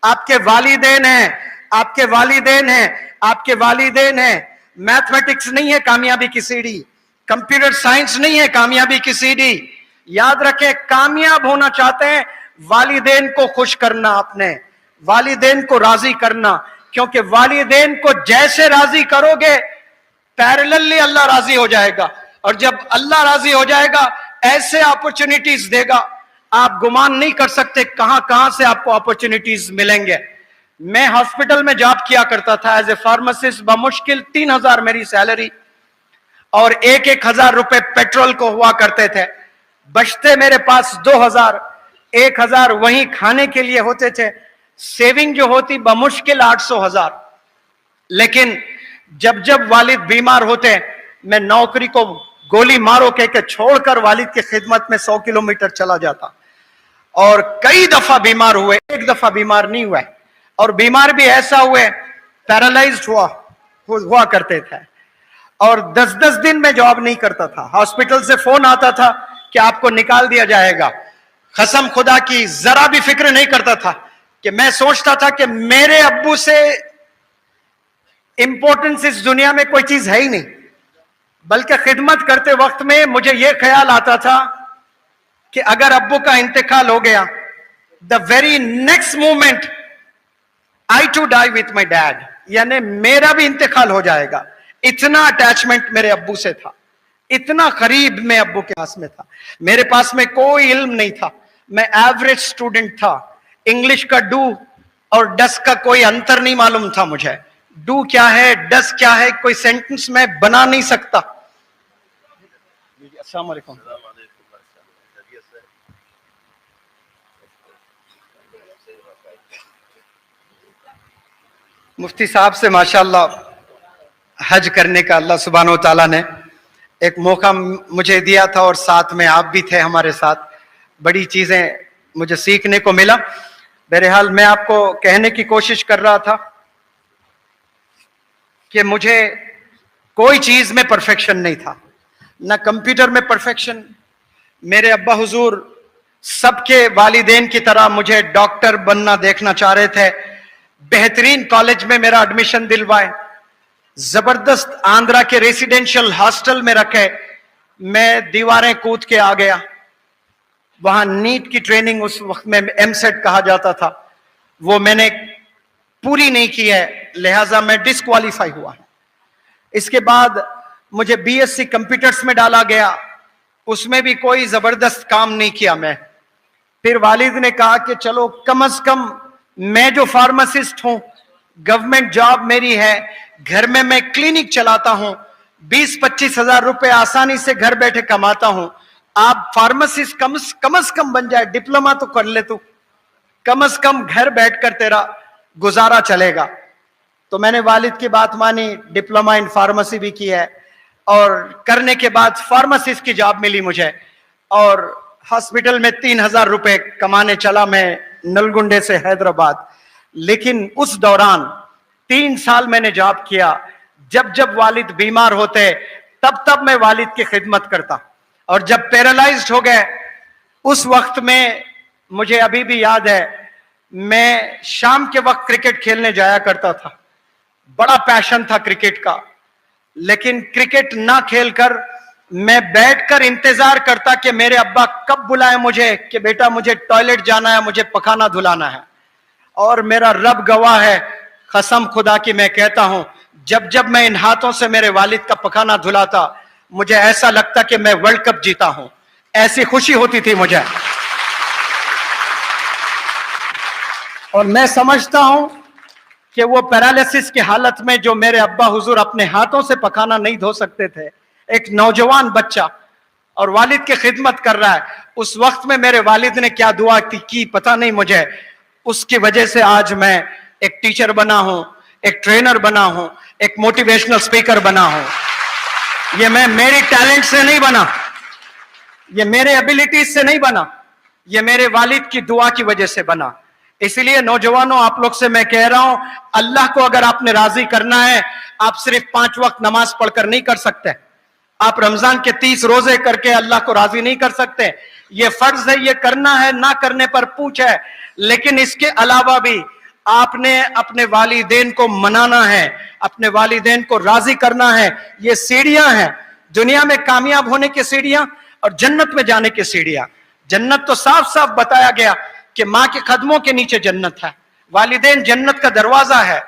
आपके वालिदैन हैं, आपके वालिदैन हैं, आपके वालिदैन हैं। मैथमेटिक्स नहीं है कामयाबी की सीढ़ी, कंप्यूटर साइंस नहीं है कामयाबी की सीढ़ी। याद रखें, कामयाब होना चाहते हैं, वालिदैन को खुश करना, अपने वालिदैन को राजी करना, क्योंकि वालिदैन को जैसे राजी करोगे पैरेलली अल्लाह राजी हो जाएगा। और जब अल्लाह राजी हो जाएगा, ऐसे अपॉर्चुनिटीज देगा, आप गुमान नहीं कर सकते कहां कहां से आपको अपॉर्चुनिटीज मिलेंगे। मैं हॉस्पिटल में जॉब किया करता था एज ए फार्मासिस्ट। बमुश्किल 3,000 मेरी सैलरी और 1,000 रुपए पेट्रोल को हुआ करते थे। बचते मेरे पास 2,000, 1,000 वहीं खाने के लिए होते थे। सेविंग जो होती बमुश्किल 800,000। लेकिन जब जब वालिद बीमार होते, मैं नौकरी को गोली मारो कह के छोड़कर वालिद की खिदमत में 100 किलोमीटर चला जाता। और कई दफा बीमार हुए, एक दफा बीमार नहीं हुए। और बीमार भी ऐसा हुए, पैरालाइज्ड हुआ करते थे। और 10-10 दिन में जॉब नहीं करता था। हॉस्पिटल से फोन आता था कि आपको निकाल दिया जाएगा। कसम खुदा की जरा भी फिक्र नहीं करता था कि मैं सोचता था कि मेरे अब्बू से इंपॉर्टेंस इस दुनिया में कोई चीज है ही नहीं। बल्कि खिदमत करते वक्त में मुझे यह ख्याल आता था कि अगर अब्बू का इंतकाल हो गया, the very next moment I too die with my dad, यानी मेरा भी इंतकाल हो जाएगा। इतना अटैचमेंट मेरे अब्बू से था, इतना करीब मैं अब्बू के पास में था। मेरे पास में कोई इल्म नहीं था, मैं एवरेज स्टूडेंट था। इंग्लिश का डू और डस का कोई अंतर नहीं मालूम था मुझे। डू क्या है, डस क्या है, कोई सेंटेंस में बना नहीं सकता। अस्सलाम वालेकुम। मुफ्ती साहब से माशाअल्लाह हज करने का अल्लाह सुब्हानो तआला ने एक मौका मुझे दिया था, और साथ में आप भी थे हमारे साथ। बड़ी चीजें मुझे सीखने को मिला। बहरहाल मैं आपको कहने की कोशिश कर रहा था कि मुझे कोई चीज में परफेक्शन नहीं था, ना कंप्यूटर में परफेक्शन। मेरे अब्बा हुजूर सबके वालिदैन की तरह मुझे डॉक्टर बनना देखना चाह रहे थे। बेहतरीन कॉलेज में मेरा एडमिशन दिलवाए, जबरदस्त आंध्रा के रेसिडेंशियल हॉस्टल में रखे। मैं दीवारें कूद के आ गया। वहां नीट की ट्रेनिंग उस वक्त में एमसेट कहा जाता था, वो मैंने पूरी नहीं की है, लिहाजा मैं डिस्क्वालीफाई हुआ। इसके बाद मुझे बीएससी कंप्यूटर्स में डाला गया, उसमें भी कोई जबरदस्त काम नहीं किया मैं। फिर वालिद ने कहा कि चलो कम से कम मैं जो फार्मासिस्ट हूं, गवर्नमेंट जॉब मेरी है, घर में मैं क्लिनिक चलाता हूं, 20-25 हजार रुपए आसानी से घर बैठे कमाता हूं। आप फार्मासिस्ट कम से कम बन जाए, डिप्लोमा तो कर ले तू, कम से कम घर बैठकर तेरा गुजारा चलेगा। तो मैंने वालिद की बात मानी, डिप्लोमा इन फार्मेसी भी की है, और करने के बाद फार्मासिस्ट की जॉब मिली मुझे। और हॉस्पिटल में 3,000 रुपए कमाने चला मैं नलगुंडे से हैदराबाद। लेकिन उस दौरान 3 साल मैंने जॉब किया। जब जब वालिद बीमार होते तब तब मैं वालिद की खिदमत करता। और जब पैरालाइज्ड हो गए उस वक्त में मुझे अभी भी याद है, मैं शाम के वक्त क्रिकेट खेलने जाया करता था। बड़ा पैशन था क्रिकेट का, लेकिन क्रिकेट ना खेलकर मैं बैठकर इंतजार करता कि मेरे अब्बा कब बुलाए मुझे कि बेटा मुझे टॉयलेट जाना है, मुझे पखाना धुलाना है। और मेरा रब गवाह है, कसम खुदा की मैं कहता हूं, जब जब मैं इन हाथों से मेरे वालिद का पखाना धुलाता, मुझे ऐसा लगता कि मैं वर्ल्ड कप जीता हूं। ऐसी खुशी होती थी मुझे। اور میں سمجھتا ہوں کہ وہ پیرالسس کی حالت میں جو میرے ابا حضور اپنے ہاتھوں سے پکانا نہیں دھو سکتے تھے، ایک نوجوان بچہ اور والد کی خدمت کر رہا ہے، اس وقت میں میرے والد نے کیا دعا کی پتہ نہیں مجھے، اس کی وجہ سے آج میں ایک ٹیچر بنا ہوں، ایک ٹرینر بنا ہوں، ایک موٹیویشنل سپیکر بنا ہوں۔ یہ میں میری ٹیلنٹ سے نہیں بنا، یہ میرے ایبیلٹیز سے نہیں بنا، یہ میرے والد کی دعا کی وجہ سے بنا۔ اس لیے نوجوانوں، آپ لوگ سے میں کہہ رہا ہوں، اللہ کو اگر آپ نے راضی کرنا ہے، آپ صرف 5 وقت نماز پڑھ کر نہیں کر سکتے، آپ رمضان کے 30 روزے کر کے اللہ کو راضی نہیں کر سکتے۔ یہ فرض ہے، یہ کرنا ہے، نہ کرنے پر پوچھ ہے، لیکن اس کے علاوہ بھی آپ نے اپنے والدین کو منانا ہے، اپنے والدین کو راضی کرنا ہے۔ یہ سیڑھیاں ہیں، دنیا میں کامیاب ہونے کی سیڑھیاں اور جنت میں جانے کی سیڑھیاں۔ جنت تو صاف صاف بتایا گیا کہ ماں کے قدموں کے نیچے جنت ہے، والدین جنت کا دروازہ ہے۔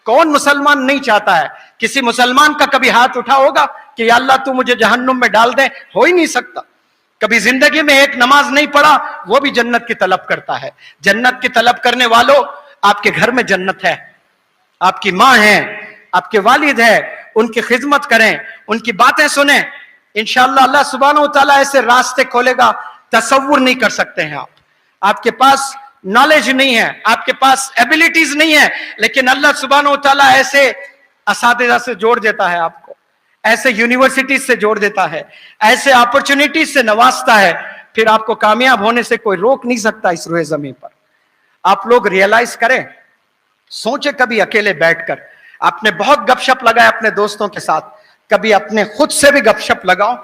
کون مسلمان نہیں چاہتا ہے؟ کسی مسلمان کا کبھی ہاتھ اٹھا ہوگا کہ یا اللہ تو مجھے جہنم میں ڈال دے؟ ہو ہی نہیں سکتا۔ کبھی زندگی میں ایک نماز نہیں پڑھا، وہ بھی جنت کی طلب کرتا ہے۔ جنت کی طلب کرنے والوں، آپ کے گھر میں جنت ہے، آپ کی ماں ہے، آپ کے والد ہے، ان کی خدمت کریں، ان کی باتیں سنیں، انشاءاللہ اللہ سبحانہ وتعالیٰ ایسے راستے کھولے گا، تصور نہیں کر سکتے ہیں آپ کے پاس نالج نہیں ہے، آپ کے پاس ایبیلٹیز نہیں ہے، لیکن اللہ سبحانہ وتعالیٰ ایسے اساتذہ سے جوڑ دیتا ہے، آپ کو ایسے یونیورسٹیز سے جوڑ دیتا ہے، ایسے اپرچونٹیز سے نوازتا ہے، پھر آپ کو کامیاب ہونے سے کوئی روک نہیں سکتا اس روئے زمین پر۔ آپ لوگ ریئلائز کریں، سوچیں کبھی اکیلے بیٹھ کر، آپ نے بہت گپ شپ لگائے اپنے دوستوں کے ساتھ، کبھی اپنے خود سے بھی گپ شپ لگاؤ،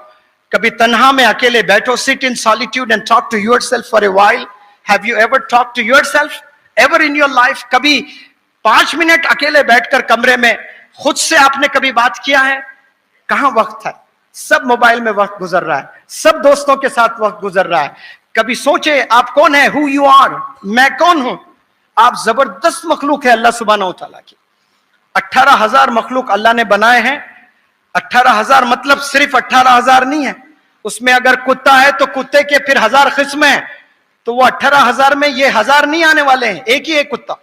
کبھی تنہا میں اکیلے بیٹھو، sit in solitude and talk to yourself for a while. Have you ever talked to yourself? Ever in your life? کبھی 5 منٹ اکیلے بیٹھ کر کمرے میں خود سے آپ نے کبھی بات کیا ہے؟ کہاں وقت ہے؟ سب موبائل میں وقت گزر رہا ہے، سب دوستوں کے ساتھ وقت گزر رہا ہے۔ کبھی سوچے آپ کون ہیں؟ who you are؟ میں کون ہوں؟ آپ زبردست مخلوق ہے اللہ سبحانہ وتعالیٰ کی۔ 18,000 مخلوق اللہ نے بنائے ہیں۔ 18,000 مطلب صرف 18,000 نہیں ہے، اس میں اگر کتا ہے تو کتے کے پھر 1000 قسمیں ہیں، تو وہ 18,000 میں یہ 1000 نہیں آنے والے ہیں، ایک ہی ایک کتا۔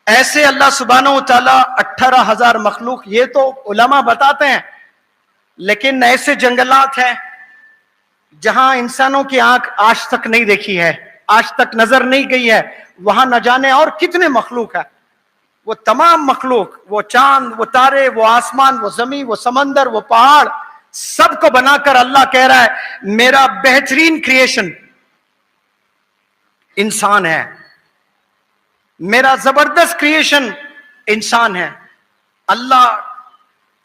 ایسے اللہ سبحانہ وتعالیٰ 18,000 مخلوق، یہ تو علماء بتاتے ہیں، لیکن ایسے جنگلات ہیں جہاں انسانوں کی آنکھ آج تک نہیں دیکھی ہے، آج تک نظر نہیں گئی ہے، وہاں نہ جانے اور کتنے مخلوق ہیں۔ وہ تمام مخلوق، وہ چاند، وہ تارے، وہ آسمان، وہ زمین، وہ سمندر، وہ پہاڑ، سب کو بنا کر اللہ کہہ رہا ہے میرا بہترین کریشن انسان ہے، میرا زبردست کریشن انسان ہے۔ اللہ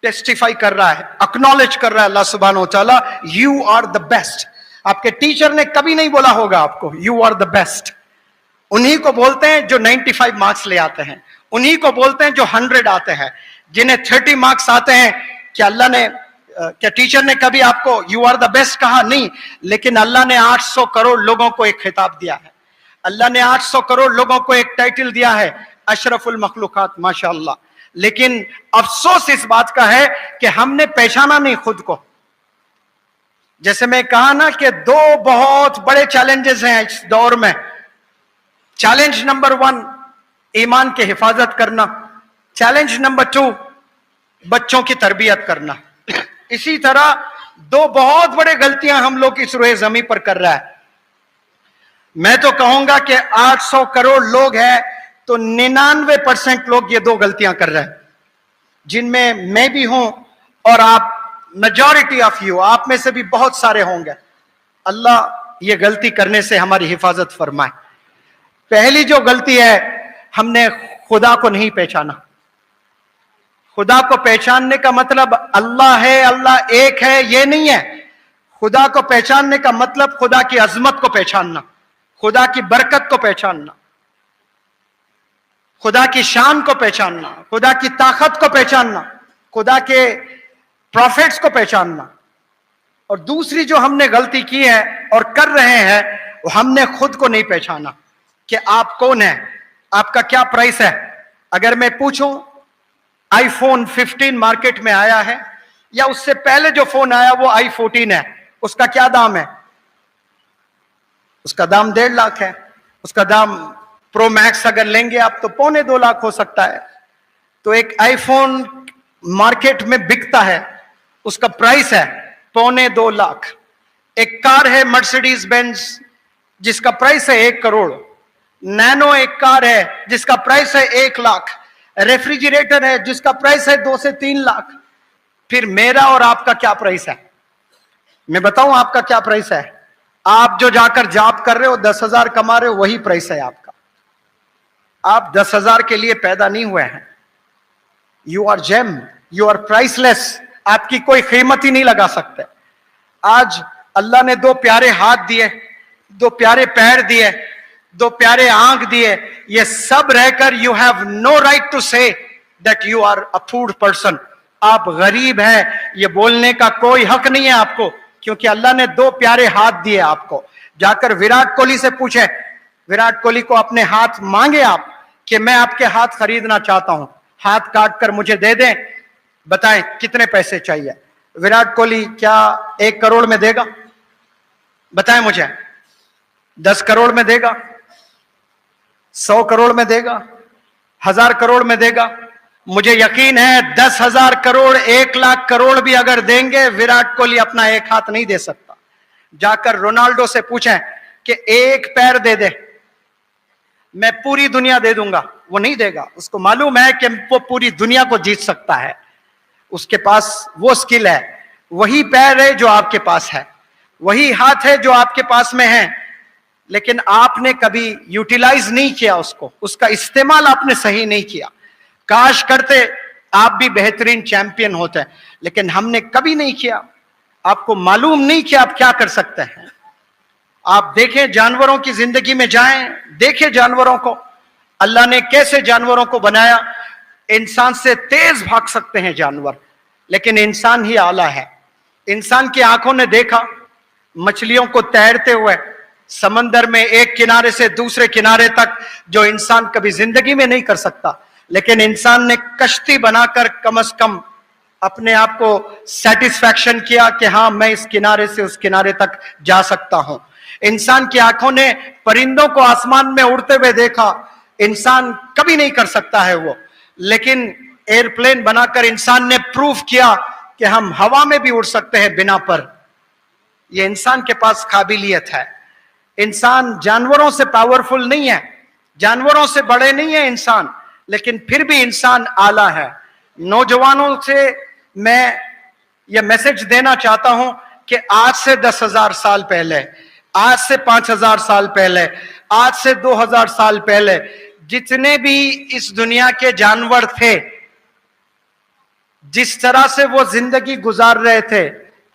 ٹیسٹیفائی کر رہا ہے، اکنالج کر رہا ہے اللہ سبحانہ وتعالیٰ، یو آر دا بیسٹ۔ آپ کے ٹیچر نے کبھی نہیں بولا ہوگا آپ کو یو آر دا بیسٹ، انہی کو بولتے ہیں جو 95 مارکس لے آتے ہیں، انہی کو بولتے ہیں جو 100 آتے ہیں، جنہیں 30 مارکس آتے ہیں۔ کیا اللہ نے، کیا ٹیچر نے کبھی آپ کو یو آر دا بیسٹ کہا؟ نہیں، لیکن اللہ نے 800 کروڑ لوگوں کو ایک خطاب دیا ہے، اللہ نے 800 کروڑ لوگوں کو ایک ٹائٹل دیا ہے، اشرف المخلوقات، ماشاءاللہ۔ لیکن افسوس اس بات کا ہے کہ ہم نے پہچانا نہیں خود کو۔ جیسے میں کہا نا کہ 2 بہت بڑے چیلنجز ہیں اس دور میں۔ چیلنج نمبر 1 ایمان کی حفاظت کرنا، چیلنج نمبر 2 بچوں کی تربیت کرنا۔ اسی طرح 2 بہت بڑے غلطیاں ہم لوگ اس روئے زمین پر کر رہا ہے۔ میں تو کہوں گا کہ 800 کروڑ لوگ ہیں تو 99% لوگ یہ 2 غلطیاں کر رہے ہیں، جن میں میں بھی ہوں اور آپ میجورٹی آف یو، آپ میں سے بھی بہت سارے ہوں گے۔ اللہ یہ غلطی کرنے سے ہماری حفاظت فرمائے۔ پہلی جو غلطی ہے، ہم نے خدا کو نہیں پہچانا۔ خدا کو پہچاننے کا مطلب اللہ ہے، اللہ ایک ہے، یہ نہیں ہے۔ خدا کو پہچاننے کا مطلب خدا کی عظمت کو پہچاننا، خدا کی برکت کو پہچاننا، خدا کی شان کو پہچاننا، خدا کی طاقت کو پہچاننا، خدا کے پروفیٹس کو پہچاننا۔ اور دوسری جو ہم نے غلطی کی ہے اور کر رہے ہیں، وہ ہم نے خود کو نہیں پہچانا کہ آپ کون ہیں، آپ کا کیا پرائس ہے۔ اگر میں پوچھوں آئی فون 15 مارکیٹ میں آیا ہے، یا اس سے پہلے جو فون آیا وہ آئی 14 ہے، اس کا کیا دام ہے؟ اس کا دام 1.5 لاکھ ہے، اس کا دام प्रो मैक्स अगर लेंगे आप तो 2.25 लाख हो सकता है। तो एक आईफोन मार्केट में बिकता है, उसका प्राइस है 2.25 लाख। एक कार है मर्सिडीज बेंज जिसका प्राइस है 1 करोड़। नैनो एक कार है जिसका प्राइस है 1 लाख। रेफ्रिजरेटर है जिसका प्राइस है 2 से 3 लाख। फिर मेरा और आपका क्या प्राइस है? मैं बताऊं आपका क्या प्राइस है? आप जो जाकर जॉब कर रहे हो 10,000 कमा रहे हो, वही प्राइस है आपका। आप 10,000 के लिए पैदा नहीं हुए हैं। You are gem, you are priceless. आपकी कोई कीमत ही नहीं लगा सकते। आज अल्लाह ने 2 प्यारे हाथ दिए, 2 प्यारे पैर दिए, 2 प्यारे आंख दिए। ये सब रहकर you have no right to say that you are a poor person. आप गरीब हैं, ये बोलने का कोई हक नहीं है आपको, क्योंकि अल्लाह ने 2 प्यारे हाथ दिए आपको। जाकर विराट कोहली से पूछे, विराट कोहली को अपने हाथ मांगे आप कि मैं आपके हाथ खरीदना चाहता हूं, हाथ काट कर मुझे दे दें, बताएं कितने पैसे चाहिए? विराट कोहली क्या 1 करोड़ में देगा? बताएं मुझे। 10 करोड़ में देगा? 100 करोड़ में देगा? 1000 करोड़ में देगा? मुझे यकीन है 10,000 करोड़, 1 लाख करोड़ भी अगर देंगे, विराट कोहली अपना एक हाथ नहीं दे सकता। जाकर रोनाल्डो से पूछें कि 1 पैर दे दे, मैं पूरी दुनिया दे दूंगा, वो नहीं देगा। उसको मालूम है कि वो पूरी दुनिया को जीत सकता है, उसके पास वो स्किल है। वही पैर है जो आपके पास है, वही हाथ है जो आपके पास में है, लेकिन आपने कभी यूटिलाइज नहीं किया उसको, उसका इस्तेमाल आपने सही नहीं किया। काश करते आप भी बेहतरीन चैंपियन होते, लेकिन हमने कभी नहीं किया। आपको मालूम नहीं कि आप क्या कर सकते हैं। आप देखें, जानवरों की जिंदगी में जाएं, देखें जानवरों को, अल्लाह ने कैसे जानवरों को बनाया। इंसान से तेज भाग सकते हैं जानवर, लेकिन इंसान ही आला है। इंसान की आंखों ने देखा मछलियों को तैरते हुए समंदर में एक किनारे से दूसरे किनारे तक, जो इंसान कभी जिंदगी में नहीं कर सकता। लेकिन इंसान ने कश्ती बनाकर कम से कम अपने आप को सेटिस्फैक्शन किया कि हाँ, मैं इस किनारे से उस किनारे तक जा सकता हूं। इंसान की आंखों ने परिंदों को आसमान में उड़ते हुए देखा, इंसान कभी नहीं कर सकता है वो। लेकिन एयरप्लेन बनाकर इंसान ने प्रूफ किया कि हम हवा में भी उड़ सकते हैं बिना पर। ये इंसान के पास काबिलियत है। इंसान जानवरों से पावरफुल नहीं है, जानवरों से बड़े नहीं है इंसान, लेकिन फिर भी इंसान आला है। नौजवानों से मैं यह मैसेज देना चाहता हूं कि आज से 10,000 साल पहले, आज से 5,000 साल पहले, आज से 2,000 साल पहले जितने भी इस दुनिया के जानवर थे, जिस तरह से वो जिंदगी गुजार रहे थे।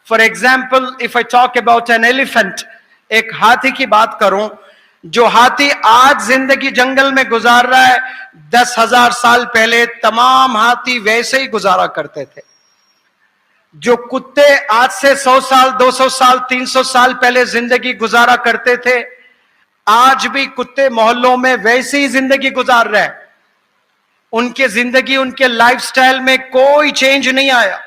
For example, if I talk about an elephant, एक हाथी की बात करूं, जो हाथी आज जिंदगी जंगल में गुजार रहा है, 10,000 साल पहले तमाम हाथी वैसे ही गुजारा करते थे। जो कुत्ते आज से 100 साल, 200 साल, 300 साल पहले जिंदगी गुजारा करते थे, आज भी कुत्ते मोहल्लों में वैसे ही जिंदगी गुजार रहे हैं। उनके जिंदगी, उनके लाइफस्टाइल में कोई चेंज नहीं आया।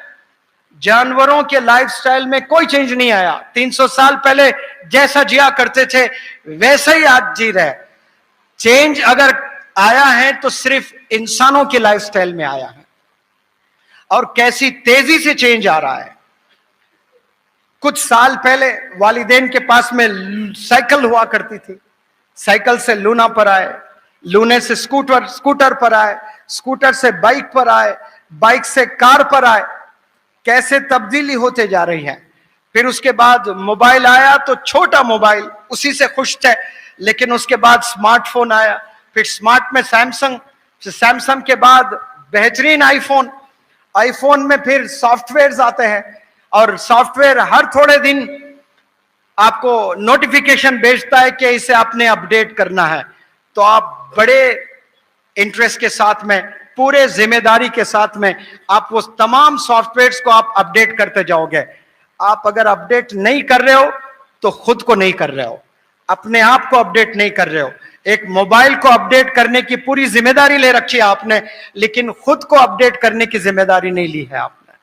जानवरों के लाइफस्टाइल में कोई चेंज नहीं आया। 300 साल पहले जैसा जिया करते थे वैसे ही आज जी रहे। चेंज अगर आया है तो सिर्फ इंसानों के लाइफस्टाइल में आया है, और कैसी तेजी से चेंज आ रहा है। कुछ साल पहले वालिदैन के पास में साइकिल हुआ करती थी, साइकिल से लूना पर आए, लूने से स्कूटर पर आए, स्कूटर से बाइक पर आए, बाइक से कार पर आए। कैसे तब्दीली होते जा रही है। फिर उसके बाद मोबाइल आया तो छोटा मोबाइल, उसी से खुश थे, लेकिन उसके बाद स्मार्टफोन आया, फिर स्मार्ट में सैमसंग, सैमसंग के बाद बेहतरीन आईफोन, आईफोन में फिर सॉफ्टवेयर आते हैं, और सॉफ्टवेयर हर थोड़े दिन आपको नोटिफिकेशन भेजता है कि इसे आपने अपडेट करना है। तो आप बड़े इंटरेस्ट के साथ में, पूरे जिम्मेदारी के साथ में आप वो तमाम सॉफ्टवेयर्स को आप अपडेट करते जाओगे। आप अगर अपडेट नहीं कर रहे हो तो खुद को नहीं कर रहे हो, अपने आप को अपडेट नहीं कर रहे हो। एक मोबाइल को अपडेट करने की पूरी जिम्मेदारी ले रखी है आपने, लेकिन खुद को अपडेट करने की जिम्मेदारी नहीं ली है आपने।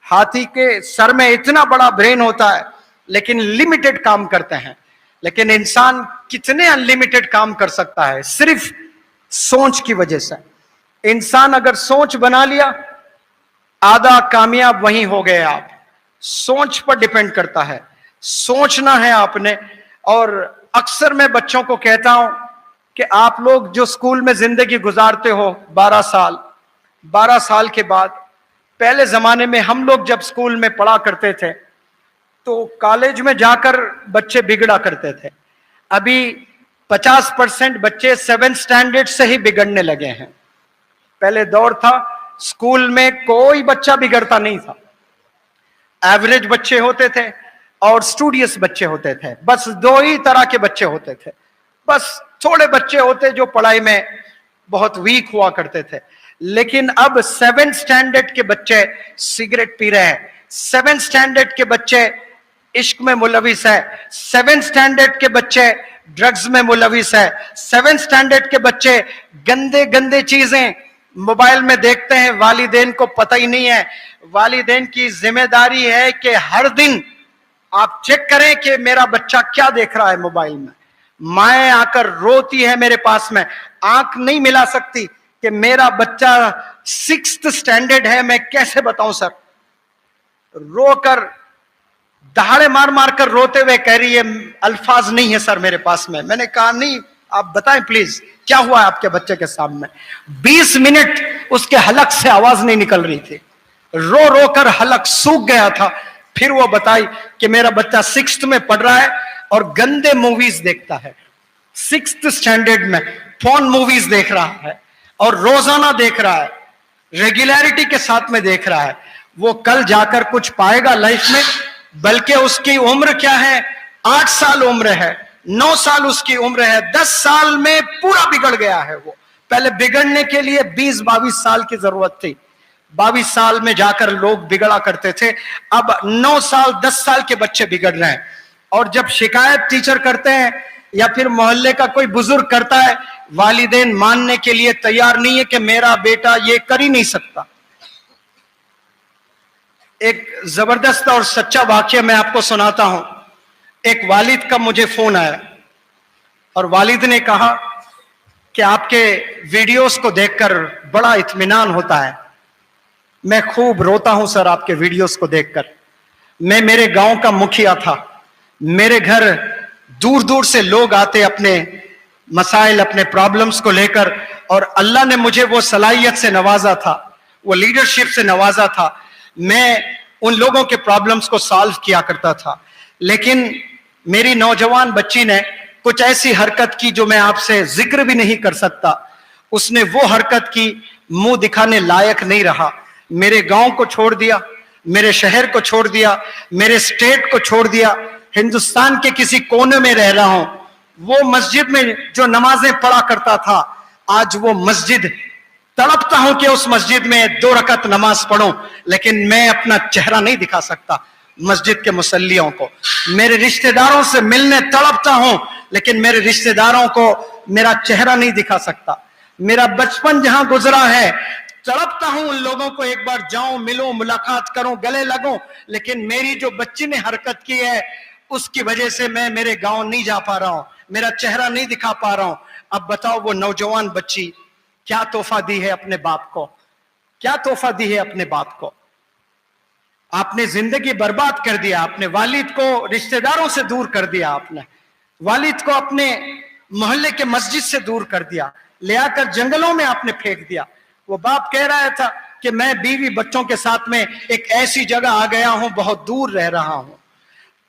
हाथी के सर में इतना बड़ा ब्रेन होता है, लेकिन लिमिटेड काम करते हैं। लेकिन इंसान कितने अनलिमिटेड काम कर सकता है सिर्फ सोच की वजह से। इंसान अगर सोच बना लिया, आधा कामयाब वहीं हो गए आप। सोच पर डिपेंड करता है, सोचना है आपने। और अक्सर मैं बच्चों को कहता हूं कि आप लोग जो स्कूल में जिंदगी गुजारते हो 12 साल के बाद, पहले जमाने में हम लोग जब स्कूल में पढ़ा करते थे तो कॉलेज में जाकर बच्चे बिगड़ा करते थे। अभी 50% बच्चे 7th स्टैंडर्ड से ही बिगड़ने लगे हैं। पहले दौर था स्कूल में कोई बच्चा बिगड़ता नहीं था, एवरेज बच्चे होते थे और स्टूडियस बच्चे होते थे। बस 2 ही तरह के बच्चे होते थे। बस थोड़े बच्चे होते जो पढ़ाई में बहुत वीक हुआ करते थे। लेकिन अब 7th स्टैंडर्ड के बच्चे सिगरेट पी रहे हैं, 7th स्टैंडर्ड के बच्चे इश्क में मुलविस है, 7th स्टैंडर्ड के बच्चे ड्रग्स में मुलविस है, 7th स्टैंडर्ड के बच्चे गंदे गंदे चीजें मोबाइल में देखते हैं। वालिदैन को पता ही नहीं है। वालिदैन की जिम्मेदारी है कि हर दिन आप चेक करें कि मेरा बच्चा क्या देख रहा है मोबाइल में। माएँ आकर रोती है मेरे पास में, आंख नहीं मिला सकती कि मेरा बच्चा 6th स्टैंडर्ड है, मैं कैसे बताऊं सर। रोकर दहाड़े मार मार कर रोते हुए कह रही है अल्फाज नहीं है सर मेरे पास में। मैंने कहा नहीं, आप बताएं प्लीज क्या हुआ आपके बच्चे के सामने। 20 मिनट उसके हलक से आवाज नहीं निकल रही थी, रो रो कर हलक सूख गया था। फिर वो बताई कि मेरा बच्चा 6th में पढ़ रहा है और गंदे मूवीज देखता है। 6th स्टैंडर्ड में फोन मूवीज देख रहा है और रोजाना देख रहा है, रेगुलरिटी के साथ में देख रहा है। वो कल जाकर कुछ पाएगा लाइफ में? बल्कि उसकी उम्र क्या है, 8 साल उम्र है, 9 साल उसकी उम्र है, 10 साल में पूरा बिगड़ गया है। वो पहले बिगड़ने के लिए 20-22 साल की जरूरत थी। 22 साल में जाकर लोग बिगड़ा करते थे, अब 9 साल 10 साल के बच्चे बिगड़ रहे हैं। और जब शिकायत टीचर करते हैं या फिर मोहल्ले का कोई बुजुर्ग करता है, वालिदैन मानने के लिए तैयार नहीं है कि मेरा बेटा ये कर ही नहीं सकता। एक जबरदस्त और सच्चा वाकया मैं आपको सुनाता हूं। एक वालिद का मुझे फोन आया और वालिद ने कहा कि आपके वीडियोस को देखकर बड़ा इत्मीनान होता है। मैं खूब रोता हूं सर आपके वीडियोस को देखकर। मैं मेरे गांव का मुखिया था, मेरे घर दूर दूर से लोग आते अपने मसाइल, अपने प्रॉब्लम्स को लेकर, और अल्लाह ने मुझे वो सलाहियत से नवाजा था, वो लीडरशिप से नवाजा था। मैं उन लोगों के प्रॉब्लम्स को सॉल्व किया करता था। लेकिन मेरी नौजवान बच्ची ने कुछ ऐसी हरकत की जो मैं आपसे जिक्र भी नहीं कर सकता। उसने वो हरकत की, मुंह दिखाने लायक नहीं रहा। मेरे गांव को छोड़ दिया, मेरे शहर को छोड़ दिया, मेरे स्टेट को छोड़ दिया, हिंदुस्तान के किसी कोने में रह रहा हूं। वो मस्जिद में जो नमाजें पढ़ा करता था, आज वो मस्जिद तड़पता हूं कि उस मस्जिद में 2 रकत नमाज पढ़ूं, लेकिन मैं अपना चेहरा नहीं दिखा सकता मस्जिद के मुसल्लियों को। मेरे रिश्तेदारों से मिलने तड़पता हूं, लेकिन मेरे रिश्तेदारों को मेरा चेहरा नहीं दिखा सकता। मेरा बचपन जहां गुजरा है, तड़पता हूं उन लोगों को एक बार जाऊं, मिलूं, मुलाकात करूं, गले लगूं, लेकिन मेरी जो बच्ची ने हरकत की है उसकी वजह से मैं मेरे गांव नहीं जा पा रहा हूं, मेरा चेहरा नहीं दिखा पा रहा हूं। अब बताओ वो नौजवान बच्ची क्या तोहफा दी है अपने बाप को, क्या तोहफा दी है अपने बाप को। आपने जिंदगी बर्बाद कर दिया, आपने वालिद को रिश्तेदारों से दूर कर दिया, आपने वालिद को अपने मोहल्ले के मस्जिद से दूर कर दिया, ले आकर जंगलों में आपने फेंक दिया। वो बाप कह रहा था कि मैं बीवी बच्चों के साथ में एक ऐसी जगह आ गया हूं, बहुत दूर रह रहा हूं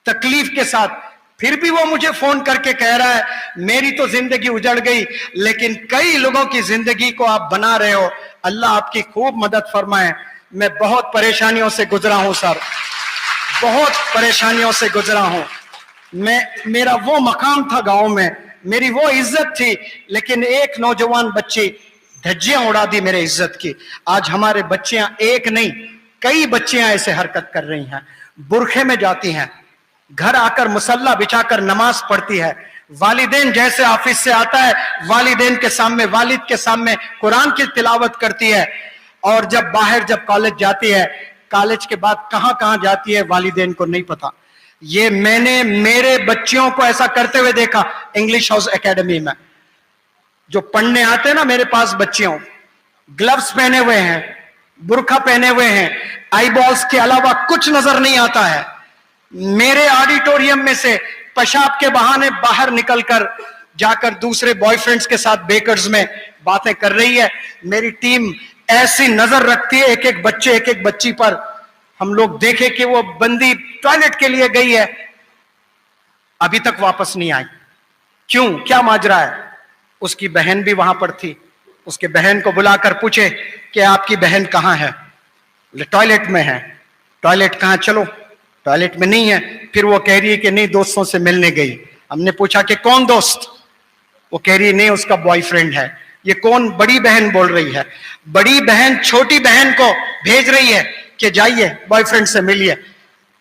तकलीफ के साथ। फिर भी वो मुझे फोन करके कह रहा है मेरी तो जिंदगी उजड़ गई, लेकिन कई लोगों की जिंदगी को आप बना रहे हो, अल्लाह आपकी खूब मदद फरमाए। मैं बहुत परेशानियों से गुजरा हूं सर, बहुत परेशानियों से गुजरा हूं। मेरा वो मकाम था गांव में, मेरी वो इज्जत थी, लेकिन एक नौजवान बच्ची धज्जियां उड़ा दी मेरे इज्जत की। आज हमारे बच्चियां, एक नहीं कई बच्चियां ऐसे हरकत कर रही हैं, बुरखे में जाती हैं, घर आकर मुसल्ला बिछाकर नमाज पढ़ती है। वालिदैन जैसे ऑफिस से आता है, वालिदैन के सामने, वालिद के सामने कुरान की तिलावत करती है, और जब बाहर जब कॉलेज जाती है, कॉलेज के बाद कहां कहां जाती है वालिदैन को नहीं पता। یہ میں نے میرے بچیوں کو ایسا کرتے ہوئے دیکھا انگلش ہاؤس اکیڈمی میں. جو پڑھنے آتے ہیں نا میرے پاس بچیوں, گلوز پہنے ہوئے ہیں, برقع پہنے ہوئے ہیں, آئی بالز کے علاوہ کچھ نظر نہیں آتا ہے. میرے آڈیٹوریم میں سے پیشاب کے بہانے باہر نکل کر جا کر دوسرے بوائے فرینڈز کے ساتھ بیکرز میں باتیں کر رہی ہے. میری ٹیم ایسی نظر رکھتی ہے ایک ایک بچے ایک ایک بچی پر. ہم لوگ دیکھے کہ وہ بندی ٹوائلٹ کے لیے گئی ہے, ابھی تک واپس نہیں آئی. کیوں, کیا ماجرا ہے؟ اس کی بہن بھی وہاں پر تھی. اس کے بہن کو بلا کر پوچھے کہ آپ کی بہن کہاں ہے؟ ٹوائلٹ میں ہے. ٹوائلٹ کہاں؟ چلو ٹوائلٹ میں نہیں ہے. پھر وہ کہہ رہی ہے کہ نہیں دوستوں سے ملنے گئی. ہم نے پوچھا کہ کون دوست؟ وہ کہہ رہی ہے نہیں اس کا بوائے فرینڈ ہے. یہ کون؟ بڑی بہن بول رہی ہے. بڑی بہن چھوٹی بہن کو بھیج رہی ہے کہ جائیے بوائے فرینڈ سے ملیے.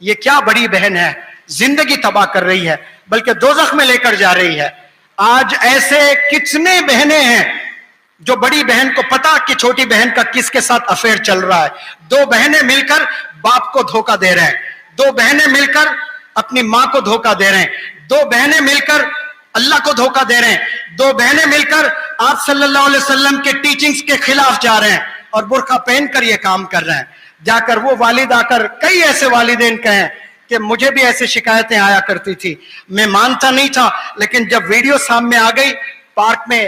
یہ کیا بڑی بہن ہے, زندگی تباہ کر رہی ہے, بلکہ دوزخ میں لے کر جا رہی ہے. آج ایسے کتنے بہنیں ہیں جو بڑی بہن کو پتا کہ چھوٹی بہن کا کس کے ساتھ افیئر چل رہا ہے. دو بہنیں مل کر باپ کو دھوکہ دے رہے ہیں, دو بہنیں مل کر اپنی ماں کو دھوکہ دے رہے ہیں, دو بہنیں مل کر اللہ کو دھوکہ دے رہے ہیں, دو بہنیں مل کر آپ صلی اللہ علیہ وسلم کے ٹیچنگز کے خلاف جا رہے ہیں اور برقع پہن کر یہ کام کر رہے ہیں. جا کر وہ والد آ کر, کئی ایسے والدین کہیں کہ مجھے بھی ایسی شکایتیں آیا کرتی تھی, میں مانتا نہیں تھا, لیکن جب ویڈیو سامنے آ گئی پارک میں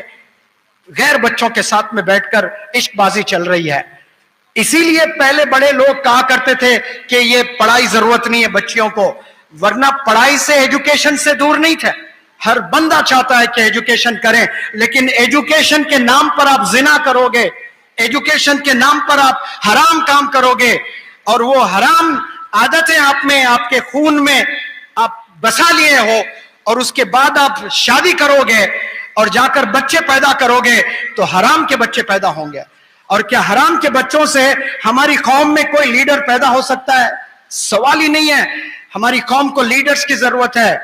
غیر بچوں کے ساتھ میں بیٹھ کر عشق بازی چل رہی ہے. اسی لیے پہلے بڑے لوگ کہا کرتے تھے کہ یہ پڑھائی ضرورت نہیں ہے بچیوں کو, ورنہ پڑھائی سے ایجوکیشن سے دور نہیں تھے. ہر بندہ چاہتا ہے کہ ایجوکیشن کریں, لیکن ایجوکیشن کے نام پر آپ زنا کرو گے, ایجوکیشن کے نام پر آپ حرام کام کرو گے, اور وہ حرام عادتیں آپ میں, آپ کے خون میں آپ بسا لیے ہو, اور اس کے بعد آپ شادی کرو گے اور جا کر بچے پیدا کرو گے تو حرام کے بچے پیدا ہوں گے. اور کیا حرام کے بچوں سے ہماری قوم میں کوئی لیڈر پیدا ہو سکتا ہے؟ سوال ہی نہیں ہے. ہماری قوم کو لیڈرز کی ضرورت ہے.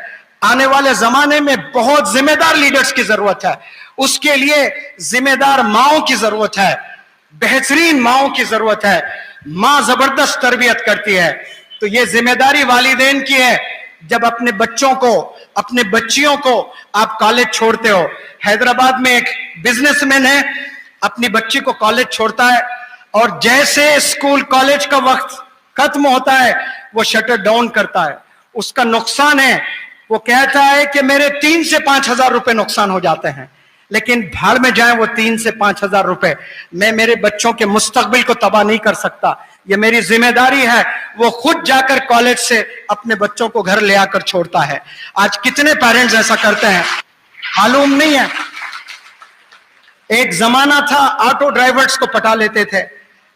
آنے والے زمانے میں بہت ذمہ دار لیڈرز کی ضرورت ہے. اس کے لیے ذمہ دار ماؤں کی ضرورت ہے, بہترین ماؤں کی ضرورت ہے. ماں زبردست تربیت کرتی ہے, تو یہ ذمہ داری والدین کی ہے. جب اپنے بچوں کو, اپنے بچیوں کو آپ کالج چھوڑتے ہو, حیدرآباد میں ایک بزنس مین ہے, اپنی بچی کو کالج چھوڑتا ہے اور جیسے اسکول کالج کا وقت ختم ہوتا ہے وہ شٹر ڈاؤن کرتا ہے. اس کا نقصان ہے, وہ کہتا ہے کہ میرے 3 سے 5 ہزار روپے نقصان ہو جاتے ہیں, لیکن بھاڑ میں جائیں وہ 3 سے 5 ہزار روپے, میں میرے بچوں کے مستقبل کو تباہ نہیں کر سکتا. یہ میری ذمہ داری ہے. وہ خود جا کر کالج سے اپنے بچوں کو گھر لے آ کر چھوڑتا ہے. آج کتنے پیرنٹس ایسا کرتے ہیں معلوم نہیں ہے. ایک زمانہ تھا آٹو ڈرائیورز کو پٹا لیتے تھے,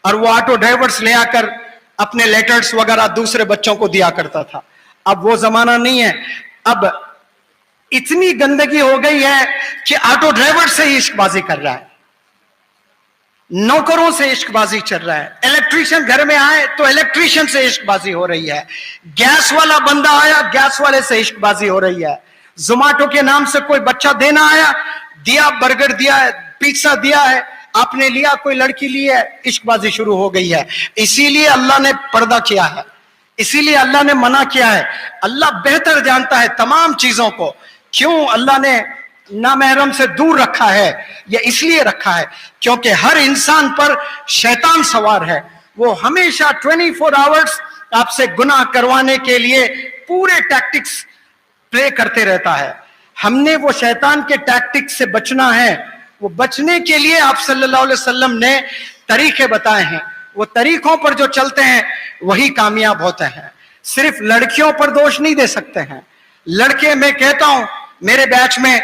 اور وہ آٹو ڈرائیورز لے آ کر اپنے لیٹرز وغیرہ دوسرے بچوں کو دیا کرتا تھا. اب وہ زمانہ نہیں ہے. اب اتنی گندگی ہو گئی ہے کہ آٹو ڈرائیور سے ہی عشق بازی کر رہا ہے, نوکروں سے عشق بازی چل رہا ہے, الیکٹریشین گھر میں آئے تو الیکٹریشین سے عشق بازی ہو رہی ہے, گیس والا بندہ آیا گیس والے سے عشق بازی ہو رہی ہے, زوماٹو کے نام سے کوئی بچہ دینا آیا, دیا برگر دیا ہے, پیزا دیا ہے, آپ نے لیا, کوئی لڑکی لی ہے, عشق بازی شروع ہو گئی ہے. اسی لیے اللہ نے پردہ کیا ہے, اسی لیے اللہ نے منع کیا ہے. اللہ بہتر جانتا ہے تمام چیزوں کو. کیوں اللہ نے نامحرم سے دور رکھا ہے؟ یہ اس لیے رکھا ہے کیونکہ ہر انسان پر شیطان سوار ہے. وہ ہمیشہ 24 آورز آپ سے گناہ کروانے کے لیے پورے ٹیکٹکس پلے کرتے رہتا ہے. ہم نے وہ شیطان کے ٹیکٹکس سے بچنا ہے. وہ بچنے کے لیے آپ صلی اللہ علیہ وسلم نے طریقے بتائے ہیں. وہ طریقوں پر جو چلتے ہیں وہی کامیاب ہوتے ہیں. صرف لڑکیوں پر دوش نہیں دے سکتے ہیں. لڑکے, میں کہتا ہوں میرے بیچ میں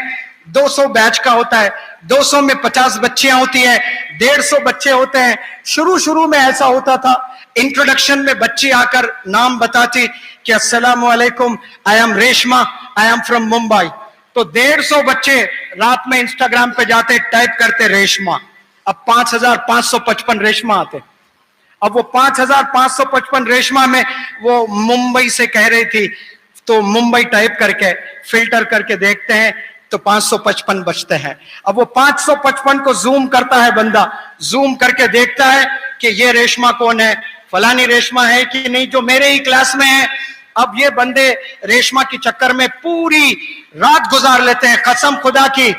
200 بیچ کا ہوتا ہے, 200 میں 50 بچیاں ہوتی ہیں, 150 بچے ہوتے ہیں. شروع میں ایسا ہوتا تھا, انٹروڈکشن میں بچی آ کر نام بتاتی کہ السلام علیکم, I am Reshma, I am from Mumbai. تو 150 بچے رات میں انسٹاگرام پہ جاتے, ٹائپ کرتے ریشما. اب 5555 ریشما آتے. اب وہ 5555 ریشما میں وہ ممبئی سے کہہ رہی تھی, تو ممبئی ٹائپ کر کے فلٹر کر کے دیکھتے ہیں تو 555 بچتے ہیں. اب وہ 555 کو زوم کرتا ہے بندہ, زوم کر کے دیکھتا ہے کہ یہ ریشما کون ہے, فلانی ریشما ہے کہ نہیں جو میرے ہی کلاس میں ہے. اب یہ بندے ریشما کے چکر میں پوری رات گزار لیتے ہیں. قسم خدا کی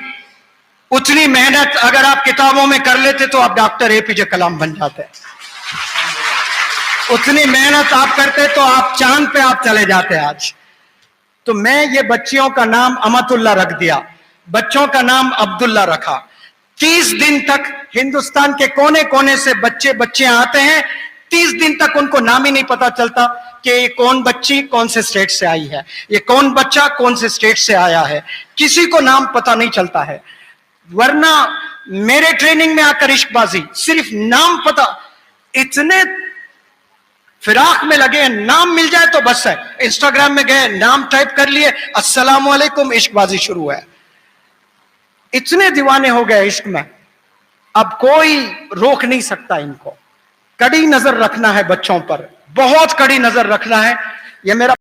اتنی محنت اگر آپ کتابوں میں کر لیتے تو آپ ڈاکٹر اے پی جے کلام بن جاتے. اتنی محنت آپ کرتے تو آپ چاند پہ آپ چلے جاتے آج. تو میں یہ بچیوں کا نام امت اللہ رکھ دیا, بچوں کا نام عبداللہ رکھا. 30 دن تک ہندوستان کے کونے کونے سے بچیاں آتے ہیں, 30 دن تک ان کو نام ہی نہیں پتا چلتا کہ یہ کون بچی کون سے اسٹیٹ سے آئی ہے, یہ کون بچہ کون سے اسٹیٹ سے آیا ہے, کسی کو نام پتا نہیں چلتا ہے. ورنہ میرے ٹریننگ میں آ کر عشق بازی صرف نام پتا, اتنے فراق میں لگے, نام مل جائے تو بس ہے. انسٹاگرام میں گئے, نام ٹائپ کر لیے, السلام علیکم, عشق بازی شروع ہے. اتنے دیوانے ہو گئے عشق میں, اب کوئی روک نہیں سکتا ان کو. کڑی نظر رکھنا ہے بچوں پر, بہت کڑی نظر رکھنا ہے. یہ میرا